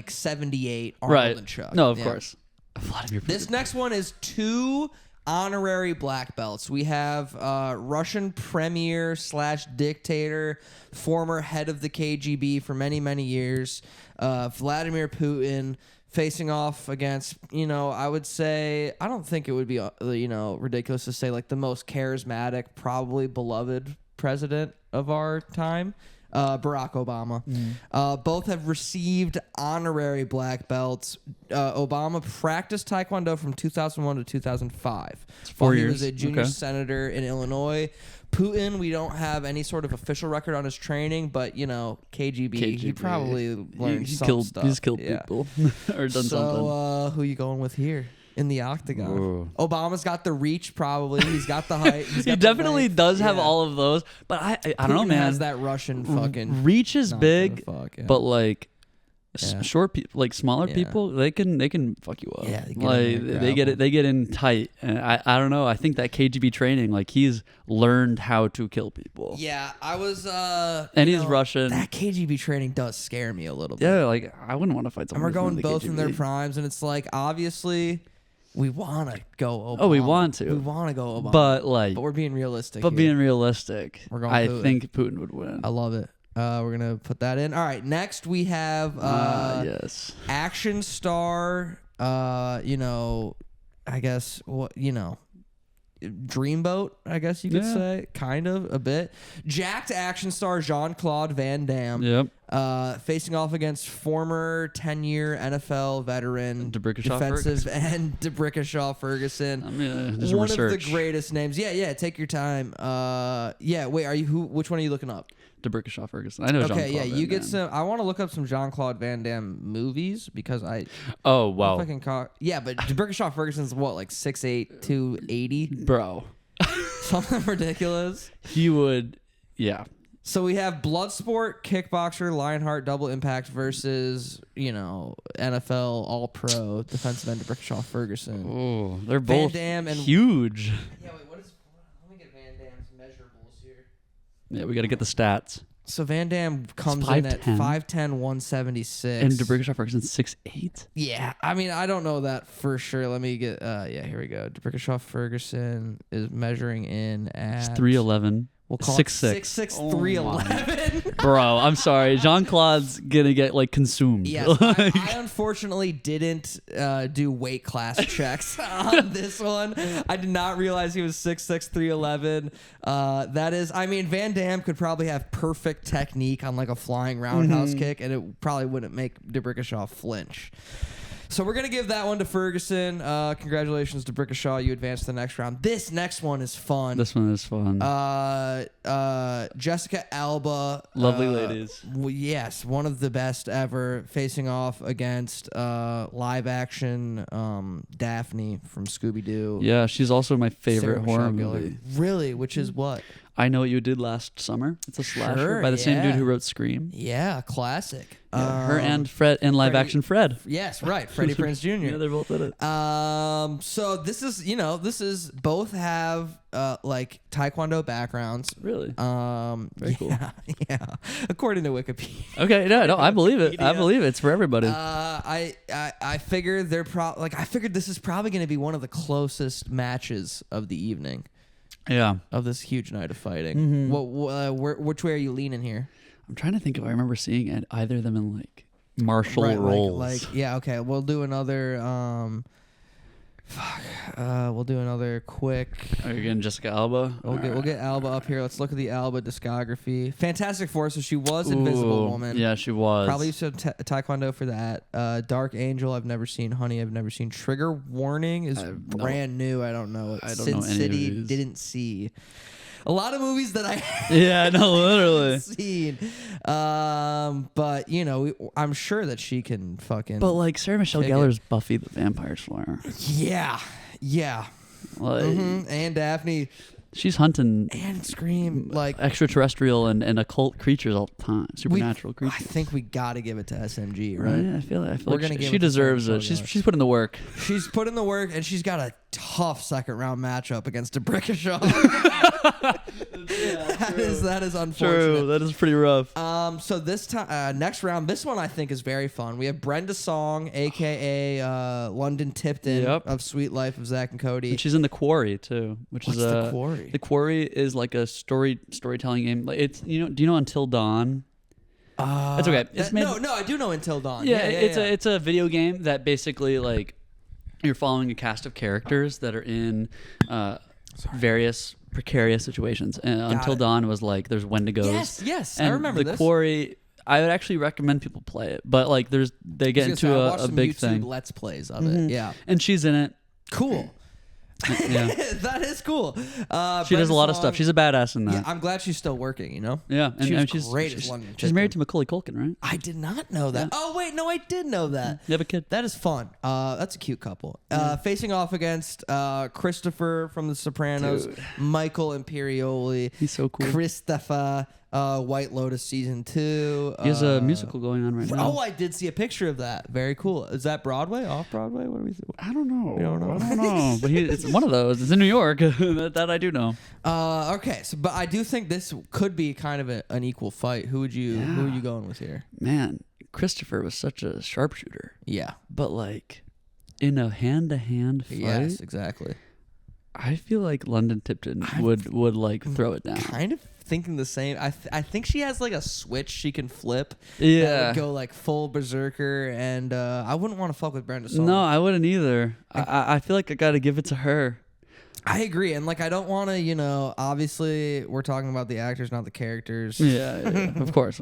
78 Arnold and Chuck. No, of course. Vladimir Putin. This next one is 2 honorary black belts. We have Russian premier / dictator, former head of the KGB for many, many years, Vladimir Putin, facing off against, I would say, I don't think it would be, ridiculous to say like the most charismatic, probably beloved president of our time. Barack Obama. Both have received honorary black belts. Obama practiced Taekwondo from 2001 to 2005. It's 4 years. He was a junior senator in Illinois. Putin, we don't have any sort of official record on his training, but KGB. He probably learned some stuff. He's killed people or done something. So who are you going with here? In the octagon. Ooh. Obama's got the reach, probably. He's got the height. He definitely does have all of those, but I don't know, man. Has that Russian fucking reach is big, but like Short people, like smaller people, they can fuck you up. Yeah, they get in tight. And I don't know. I think that KGB training, like he's learned how to kill people. Yeah, I was. And he's Russian. That KGB training does scare me a little bit. Yeah, like I wouldn't want to fight someone. And we're going both KGB. in their primes, and it's like obviously we want to go Obama. Oh, we want to. We want to go Obama. But we're being realistic. But being realistic, we're going I Putin. think Putin would win. I love it. We're gonna put that in. All right. Next we have yes, action star. I guess Dreamboat. I guess you could say kind of a bit. Jacked action star Jean-Claude Van Damme. Yep. Facing off against former 10-year NFL veteran defensive end DeBrickashaw Ferguson. I mean, one of the greatest names. Yeah. Take your time. Wait, are you which one are you looking up? DeBrickashaw Ferguson. I know. Okay, yeah, you get some. I want to look up some Jean-Claude Van Damme movies because I. Oh wow. But DeBrickashaw Ferguson's what, like 6'8", 280, bro. Something ridiculous. He would, yeah. So we have Bloodsport, kickboxer, Lionheart, double impact versus NFL All-Pro defensive end DeBrickashaw Ferguson. Oh, they're both Van Damme and huge. Yeah, wait, what is? Let me get Van Damme's measurables here. Yeah, we got to get the stats. So Van Damme comes in at 5'10", 176. And DeBrickashaw Ferguson's 6'8". Yeah, I mean, I don't know that for sure. Let me get. Here we go. DeBrickashaw Ferguson is measuring in at 3'11". We'll call 6'6". 6'6", 3'11". Bro, I'm sorry. Jean-Claude's gonna get consumed. Yes, I unfortunately didn't do weight class checks on this one. I did not realize he was 6'6", 3'11". That is, I mean, Van Damme could probably have perfect technique on a flying roundhouse kick, and it probably wouldn't make DeBrickashaw flinch. So we're going to give that one to Ferguson. Congratulations to Brickashaw. You advanced to the next round. This next one is fun. This one is fun. Jessica Alba. Lovely ladies. Yes, one of the best ever, facing off against live action Daphne from Scooby-Doo. Yeah, she's also my favorite horror movie. Really? Which is what? I Know What You Did Last Summer. It's a slasher by the same dude who wrote Scream. Yeah, classic. Her and Fred and live action Fred. Yes, right. Freddie Prinze Jr. Yeah, they both did it. So this is both have Taekwondo backgrounds. Really? Very cool. Yeah. According to Wikipedia. Okay, no, I believe it. I believe it. It's for everybody. I figured I figured this is probably going to be one of the closest matches of the evening. Yeah. Of this huge night of fighting. Which way are you leaning here? I'm trying to think if I remember seeing either of them in martial roles. Okay. We'll do another. We'll do another quick. Are you getting Jessica Alba? We'll get Alba up here. Let's look at the Alba discography. Fantastic Four. So she was Invisible Woman. Yeah, she was. Probably some Taekwondo for that. Dark Angel. I've never seen. Honey. I've never seen. Trigger Warning is brand new. I don't know. I don't Sin know any City of these. didn't see. A lot of movies that I literally seen. But I'm sure that she can fucking. But Sarah Michelle Gellar's Buffy the Vampire Slayer. Yeah. And Daphne. She's hunting and Scream extraterrestrial and occult creatures all the time, supernatural creatures. I think we got to give it to SMG, right? I feel like she deserves it. She's put in the work. She's put in the work, and she's got a tough second round matchup against DeBrickashaw. That is unfortunate. True, that is pretty rough. So this time, next round, this one I think is very fun. We have Brenda Song, aka London Tipton of Sweet Life of Zack and Cody. And she's in The Quarry too, which What's is The Quarry? The Quarry is like a storytelling game. It's do you know Until Dawn? It's okay. No, I do know Until Dawn. It's a video game that basically you're following a cast of characters that are in various precarious situations. And Until Dawn was there's Wendigos. Yes, and I remember The this. Quarry. I would actually recommend people play it, but they get into a big thing. Let's plays of it. Yeah, and she's in it. Cool. Yeah, that is cool. She does a lot of stuff. She's a badass in that. Yeah, I'm glad she's still working. Yeah, and she's great as London. She's married to Macaulay Culkin, right? I did not know that. Yeah. Oh wait, no, I did know that. You have a kid. That is fun. That's a cute couple. Facing off against Christopher from The Sopranos, Dude. Michael Imperioli. He's so cool. Christopher. White Lotus season 2. He has a musical going on right now. Oh, I did see a picture of that. Very cool. Is that Broadway? Off Broadway? What do we? I don't know. We don't know. I don't know. But it's one of those. It's in New York. that I do know. Okay. So, but I do think this could be kind of an equal fight. Who are you going with here? Man, Christopher was such a sharpshooter. Yeah. But like in a hand-to-hand fight. Yes, exactly. I feel like London Tipton would like throw it down. Kind of thinking the same. I think she has like a switch she can flip. Yeah. That would go like full berserker, and I wouldn't want to fuck with Brenda Song. No, I wouldn't either. I feel like I got to give it to her. I agree, and like I don't want to, obviously we're talking about the actors, not the characters. Yeah, of course.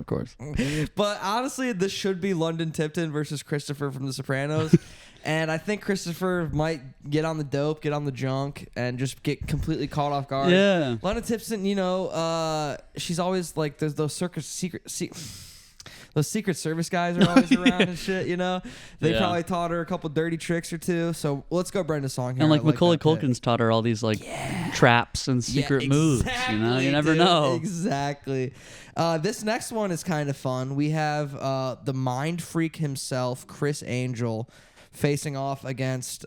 But honestly, this should be London Tipton versus Christopher from The Sopranos. And I think Christopher might get on the dope, get on the junk, and just get completely caught off guard. Yeah. London Tipton, she's always like those those Secret Service guys are always around and shit, They probably taught her a couple dirty tricks or two. So let's go Brenda Song here. And like Macaulay Culkin's taught her all these like traps and secret moves. You never know. Exactly. This next one is kind of fun. We have the mind freak himself, Chris Angel, facing off against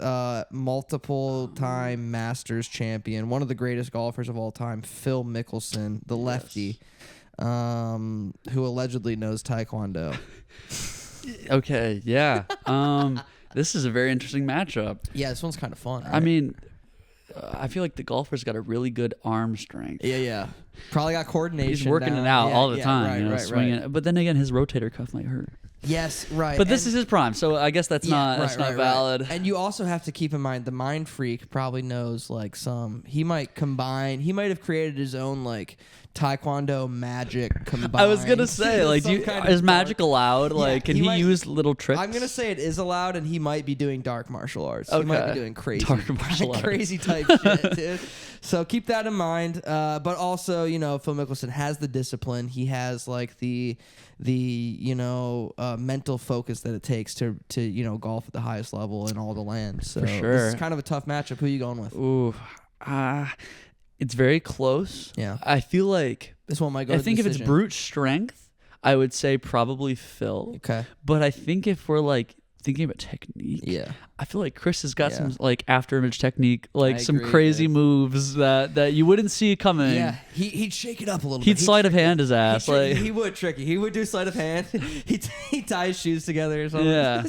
multiple-time Masters champion, one of the greatest golfers of all time, Phil Mickelson, the lefty, who allegedly knows Taekwondo. Okay, yeah. This is a very interesting matchup. Yeah, this one's kind of fun. Right? I mean, I feel like the golfer's got a really good arm strength. Yeah. Probably got coordination. He's working down. it out all the time, right, swinging. But then again, his rotator cuff might hurt. Yes, right. But this is his prime, so I guess that's not valid. And you also have to keep in mind the mind freak probably knows like he might have created his own like Taekwondo magic combined. I was gonna say, like, is magic allowed? Like, can he use little tricks? I'm gonna say it is allowed, and he might be doing dark martial arts. Okay. He might be doing crazy type shit, dude. So keep that in mind. But also, Phil Mickelson has the discipline. He has like the mental focus that it takes to golf at the highest level in all the land. So for sure. This is kind of a tough matchup. Who are you going with? Ooh, it's very close. Yeah. I feel like this one might go. I think if it's brute strength, I would say probably Phil. Okay. But I think if we're like thinking about technique, I feel like Chris has got some like after image technique, like some crazy moves that you wouldn't see coming. Yeah, he'd shake it up a little bit. He'd sleight of hand his ass. He would tricky. He would do sleight of hand. He'd tie his shoes together or something. Yeah.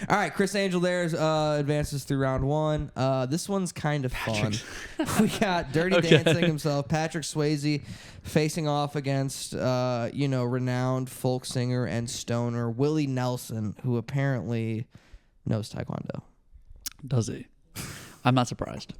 All right, Chris Angel there advances through round 1. This one's kind of fun. We got Dirty Dancing himself, Patrick Swayze, facing off against renowned folk singer and stoner Willie Nelson, who apparently knows Taekwondo. Does he? I'm not surprised.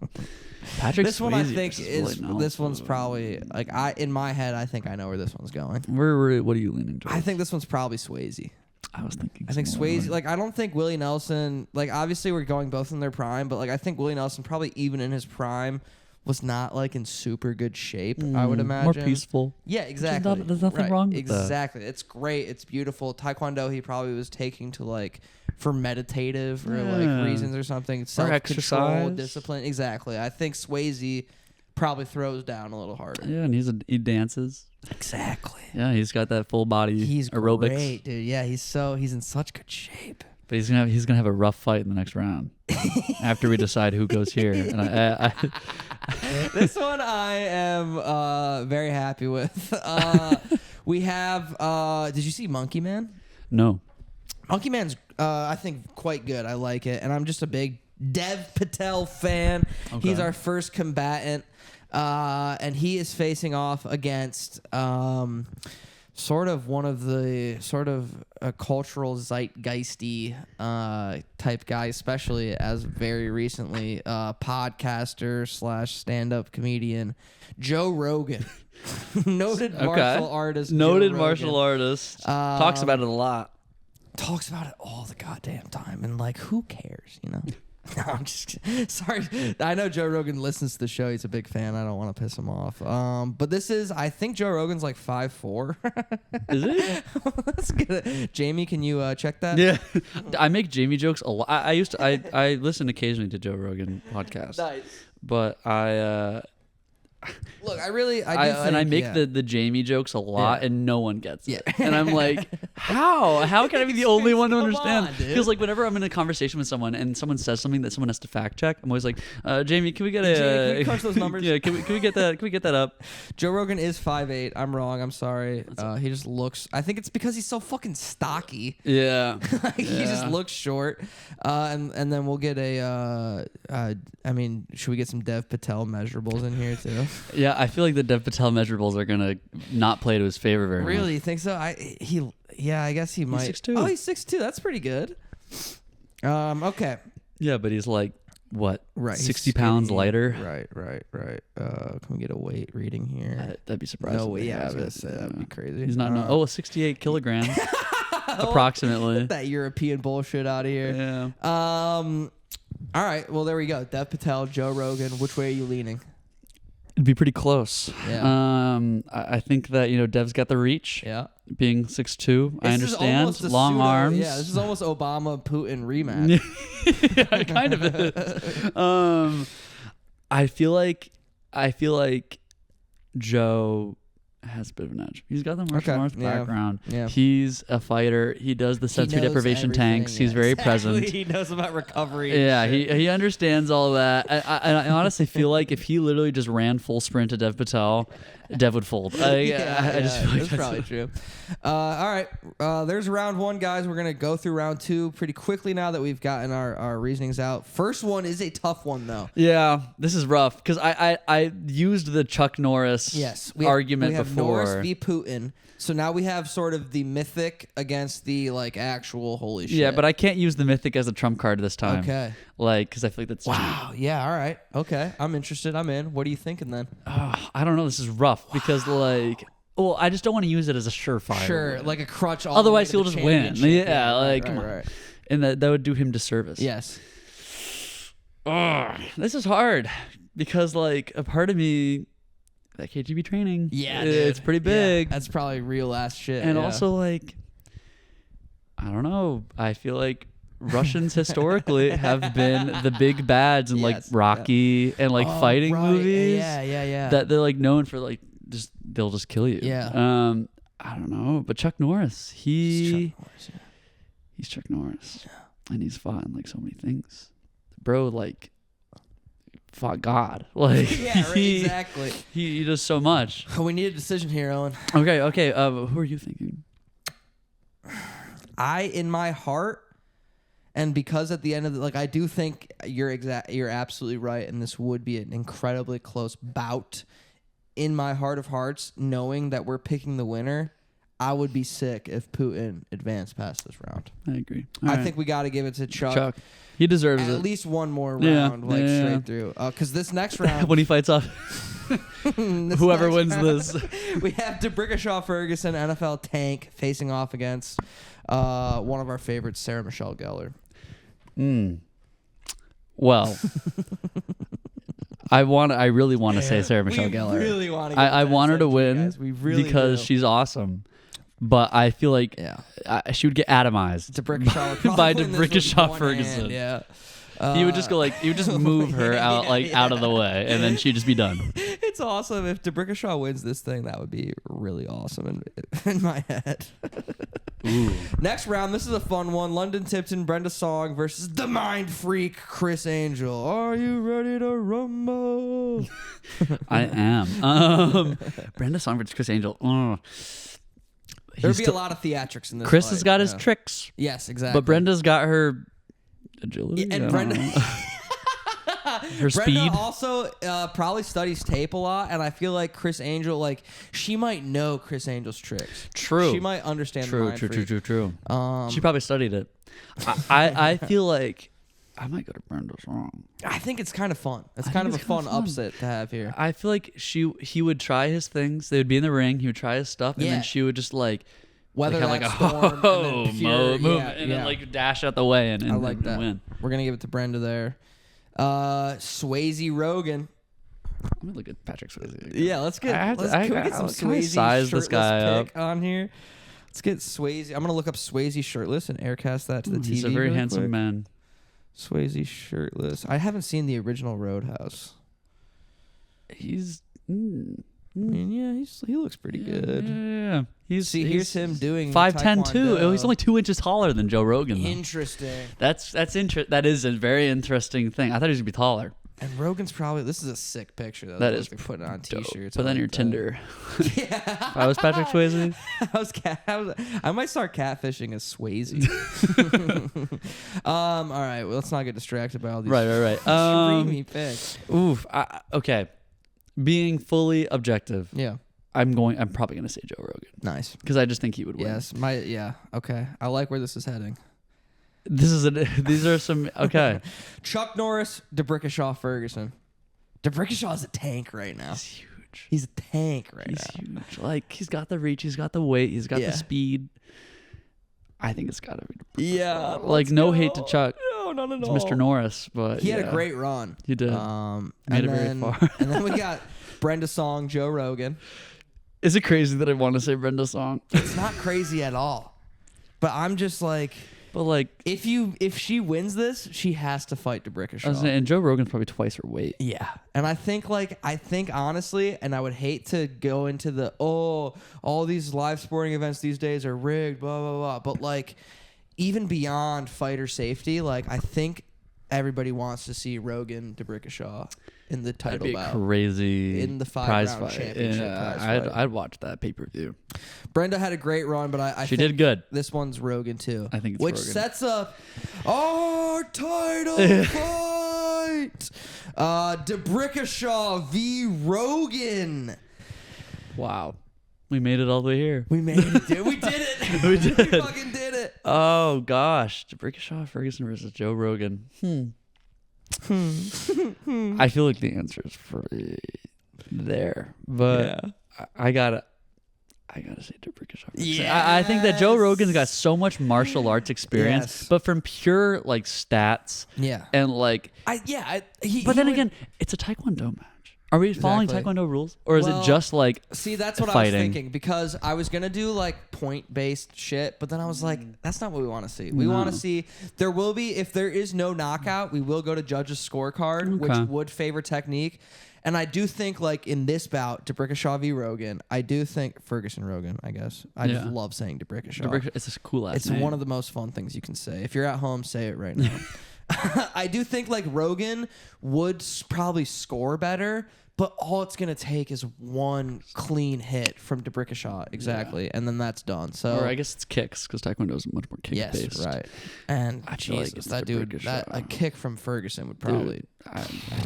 Patrick this Swayze one I think this one's probably like in my head I think I know where this one's going. What are you leaning towards? I think this one's probably Swayze. I was thinking. I think Swayze. Like I don't think Willie Nelson. Like obviously we're going both in their prime, but like I think Willie Nelson probably even in his prime was not like in super good shape. I would imagine more peaceful. Yeah, exactly. There's nothing wrong with exactly. It's great. It's beautiful. Taekwondo he probably was taking to like for meditative or like reasons or something. Self-control, discipline. Exactly. I think Swayze probably throws down a little harder. Yeah, and he dances. Exactly. Yeah, he's got that full body aerobics. Great, dude. Yeah, he's in such good shape. But he's gonna have a rough fight in the next round after we decide who goes here. And this one I am very happy with. We have. Did you see Monkey Man? No. Monkey Man's I think quite good. I like it, and I'm just a big Dev Patel fan. Okay. He's our first combatant, and he is facing off against sort of one of the a cultural zeitgeisty type guy, especially as very recently podcaster / stand-up comedian Joe Rogan. Noted martial artist. Noted martial artist. Talks about it a lot. Talks about it all the goddamn time, and like, who cares, No, I'm just sorry. I know Joe Rogan listens to the show. He's a big fan. I don't want to piss him off. But I think Joe Rogan's like 5'4". Is it? That's good. Jamie, can you check that? Yeah, I make Jamie jokes a lot. I listen occasionally to Joe Rogan podcasts. Nice. But Look, I think, I make the Jamie jokes a lot, and no one gets it. And I'm like, how can I be the only one to understand? Because like whenever I'm in a conversation with someone and someone says something that someone has to fact check, I'm always like, Jamie, can we get can we crunch those numbers? Yeah, can we get that? Can we get that up? Joe Rogan is 5'8". I'm wrong. I'm sorry. He just looks. I think it's because he's so fucking stocky. Yeah, He just looks short. And then we'll get a. I mean, should we get some Dev Patel measurables in here too? Yeah, I feel like the Dev Patel measurables are gonna not play to his favor very much. Really? You think so? I guess he might. He's 6'2". Oh, he's 6'2". That's pretty good. Okay. Yeah, but he's like what? Right. 60 pounds lighter. Right. Can we get a weight reading here? That'd be surprising. No, yeah, I was gonna say that'd be crazy. He's not. 68 kilograms, approximately. That European bullshit out of here. Yeah. All right. Well, there we go. Dev Patel, Joe Rogan. Which way are you leaning? It'd be pretty close. Yeah. I think that Dev's got the reach. Yeah. Being 6'2", I understand. Long arms. Yeah, this is almost Obama Putin rematch. Yeah, it kind of is. I feel like Joe has a bit of an edge. He's got the martial arts background. Yeah. He's a fighter. He does the sensory deprivation everything. tanks. He's very present. He knows about recovery. Yeah, he understands all that. I honestly feel like if he literally just ran full sprint to Dev Patel, Dev would fold. I just feel like that's probably true. All right, there's round one, guys. We're gonna go through round two pretty quickly now that we've gotten our reasonings out. First one is a tough one though. Yeah, this is rough because I used the Chuck Norris argument before. Norris v. Putin. So now we have sort of the mythic against the like actual holy shit. Yeah, but I can't use the mythic as a trump card this time. Okay. Like, because I feel like that's wow. Yeah. All right. Okay. I'm interested. I'm in. What are you thinking then? I don't know. This is rough because like. Well, I just don't want to use it as a surefire. Sure, win. like a crutch. Otherwise, he'll just win. Yeah, like come on. Right. And that would do him disservice. Yes. This is hard because like a part of me. That KGB training. Yeah, it's pretty big. Yeah, that's probably real ass shit. And also, like, I don't know. I feel like Russians historically have been the big bads in like Rocky and like fighting movies. Yeah. That they're like known for like they'll just kill you. Yeah. I don't know, but Chuck Norris, he's Chuck Norris, and he's fought in like so many things, bro. Like. Fought God. Like yeah, right, exactly. He does so much. We need a decision here, Owen. Okay. Who are you thinking? In my heart, and because at the end of the I do think you're absolutely right, and this would be an incredibly close bout. In my heart of hearts, knowing that we're picking the winner, I would be sick if Putin advanced past this round. I agree. I think we got to give it to Chuck. He deserves at least one more round, straight through. Because this next round, when he fights off whoever wins this, we have DeBrickashaw Ferguson, NFL tank, facing off against one of our favorites, Sarah Michelle Gellar. Well, I really want to say Sarah Michelle Gellar. Really want to. I want her to win really because she's awesome. But I feel like she would get atomized by DeBrickashaw Ferguson. Yeah. He would just go he would just move her out out of the way, and then she'd just be done. It's awesome if DeBrickashaw wins this thing. That would be really awesome in my head. Ooh. Next round, this is a fun one. London Tipton, Brenda Song versus the Mind Freak, Chris Angel. Are you ready to rumble? I am. Brenda Song versus Chris Angel. There'd be a lot of theatrics in this. Chris fight, has got his tricks. Yes, exactly. But Brenda's got her agility. And Brenda. Her speed. Brenda also probably studies tape a lot, and I feel like Chris Angel, she might know Chris Angel's tricks. True. She might understand. True. She probably studied it. I feel like I might go to Brenda Song. I think it's kind of fun. It's kind of a fun upset to have here. I feel like he would try his things. They would be in the ring. He would try his stuff, and then she would just weather that storm, and then dash out the way and I like that. Win. We're gonna give it to Brenda there. Swayze Rogan. Let me look at Patrick Swayze again. Yeah, let's get. Can we get some Swayze size this guy up on here? Let's get Swayze. I'm gonna look up Swayze shirtless and aircast that to the TV. He's a very handsome man. Swayze shirtless. I haven't seen the original Roadhouse. He's I mean, yeah, he looks pretty good. Yeah. Here's him doing 5'10" too. Oh, he's only 2 inches taller than Joe Rogan. Though. Interesting. That is a very interesting thing. I thought he was gonna be taller. And Rogan's probably. This is a sick picture though. That is putting on T-shirts. Put that on your Tinder. Yeah. If I was Patrick Swayze. I might start catfishing as Swayze. All right. Well, let's not get distracted by all these. Right. Dreamy pics. Oof. Okay. Being fully objective. Yeah. I'm probably gonna say Joe Rogan. Nice. Because I just think he would win. Yes. Okay. I like where this is heading. These are some okay. Chuck Norris, DeBrickashaw, Ferguson. DeBrickashaw's a tank right now. He's huge. He's a tank right now. He's huge. Like he's got the reach, he's got the weight, he's got the speed. I think it's gotta be. Yeah. Like no hate to Chuck. No, not at it's all. Mr. Norris, but he had a great run. He did. Made it very far. And then we got Brenda Song, Joe Rogan. Is it crazy that I want to say Brenda Song? It's not crazy at all. But I'm just like. But like, if she wins this, she has to fight DeBrickashaw. And Joe Rogan's probably twice her weight. Yeah, and I think honestly, and I would hate to go into all these live sporting events these days are rigged, blah blah blah. But like, even beyond fighter safety, like I think everybody wants to see Rogan DeBrickashaw in the title That'd be bout. Crazy in the prize five-round fight. championship Yeah, prize fight. I'd watch that pay-per-view. Brenda had a great run, but I she think did good. This one's Rogan too. I think it's which Rogan. sets up our title fight. DeBrickashaw v. Rogan. Wow. We made it all the way here. We made it, dude. We did it. We did. We fucking did it. Oh gosh, DeBrickashaw, Ferguson versus Joe Rogan. I feel like the answer is probably there, but I gotta say DeBrickashaw. Yeah, I think that Joe Rogan's got so much martial arts experience, Yes. but from pure like stats, and like, but then again, it's a Taekwondo match. Are we following Taekwondo rules, or is it just like see? That's what fighting? I was thinking, because I was gonna do like point-based shit, but then I was like, that's not what we want to see. We want to see there will be, if there is no knockout, we will go to judges' scorecard, which would favor technique. And I do think, like in this bout, DeBrickashaw v. Rogan, I do think Ferguson Rogan. I guess I just love saying DeBrickashaw. It's a cool ass It's name. one of the most fun things you can say. If you're at home, say it right now. I do think like Rogan would probably score better, but all it's gonna take is one clean hit from DeBrickashaw, and then that's done. So, or I guess it's kicks, because Taekwondo is much more kick based. Yes, right. And I feel like Jesus, it's that dude, DeBrickashaw. a kick from Ferguson would probably.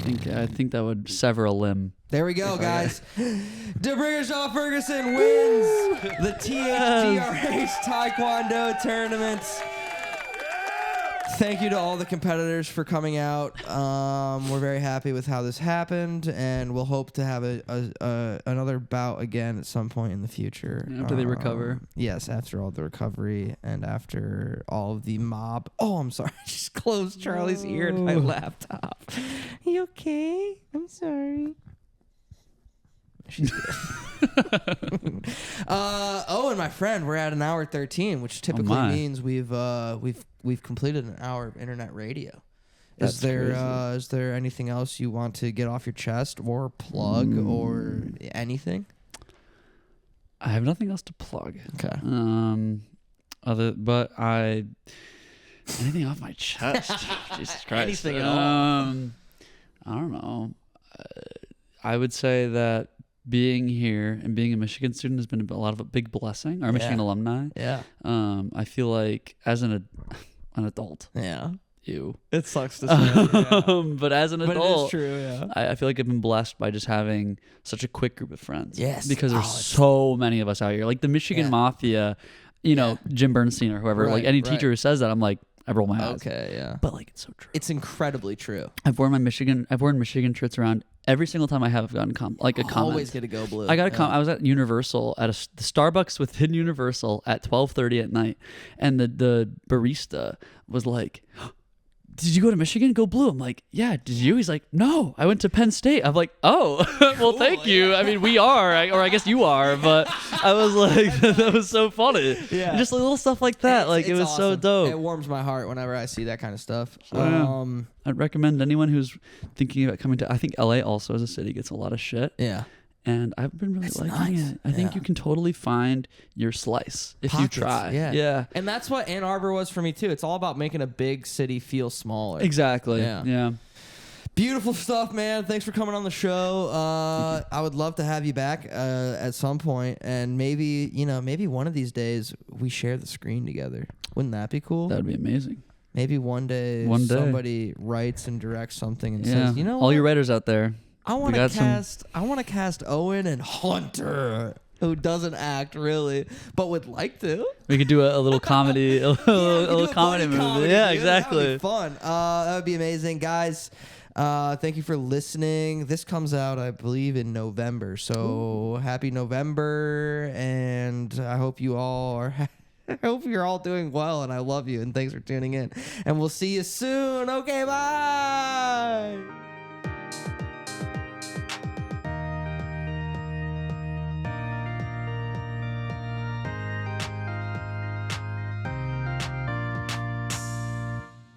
Dude, I think that would sever a limb. There we go, guys. DeBrickashaw Ferguson wins the THDRH Taekwondo tournament. Thank you to all the competitors for coming out. We're very happy with how this happened, and we'll hope to have another bout again at some point in the future. After they recover. Yes, after all the recovery and after all of the mob. Oh, I'm sorry. I just closed Charlie's ear to my laptop. You okay? I'm sorry. She's good. And my friend, we're at an hour 13, which typically means we've completed an hour of internet radio. Is there anything else you want to get off your chest or plug or anything? I have nothing else to plug. Okay. Anything off my chest? Jesus Christ. Anything at all? I don't know. I would say that being here and being a Michigan student has been a big blessing. Our Michigan alumni. Yeah. I feel like as an adult. Yeah. Ew. It sucks to say. But as an adult, it is true. Yeah. I feel like I've been blessed by just having such a quick group of friends. Yes. Because there's so many of us out here. Like the Michigan Mafia, Jim Bernstein or whoever. Like any teacher who says that, I'm like, I roll my eyes. Okay, yeah. But like, it's so true. It's incredibly true. I've worn Michigan shirts around every single time I have gotten a comment. Always get a go blue. I got a comment. I was at Universal at the Starbucks within Universal at 12:30 at night, and the barista was like, "Did you go to Michigan? Go blue." I'm like, "Yeah." Did you? He's like, "No, I went to Penn State." I'm like, "Oh, well, thank you." I mean, we are, or I guess you are, but I was like, that was so funny. Yeah, and just little stuff like that. It was awesome. So dope. It warms my heart whenever I see that kind of stuff. I'd recommend anyone who's thinking about coming to. I think LA also as a city gets a lot of shit. Yeah. and I've been really liking it. I think you can totally find your slice if you try. Yeah. And that's what Ann Arbor was for me too. It's all about making a big city feel smaller. Exactly. Yeah. Beautiful stuff, man. Thanks for coming on the show. I would love to have you back at some point, and maybe one of these days we share the screen together. Wouldn't that be cool? That would be amazing. Maybe one day somebody writes and directs something and says, all what? your writers out there, I want to cast Owen and Hunter, who doesn't act really, but would like to. We could do a little comedy, a little comedy movie. Yeah, exactly. That would be fun. That would be amazing, guys. Thank you for listening. This comes out, I believe, in November. So happy November, and I hope you all are. I hope you're all doing well, and I love you, and thanks for tuning in. And we'll see you soon. Okay, bye.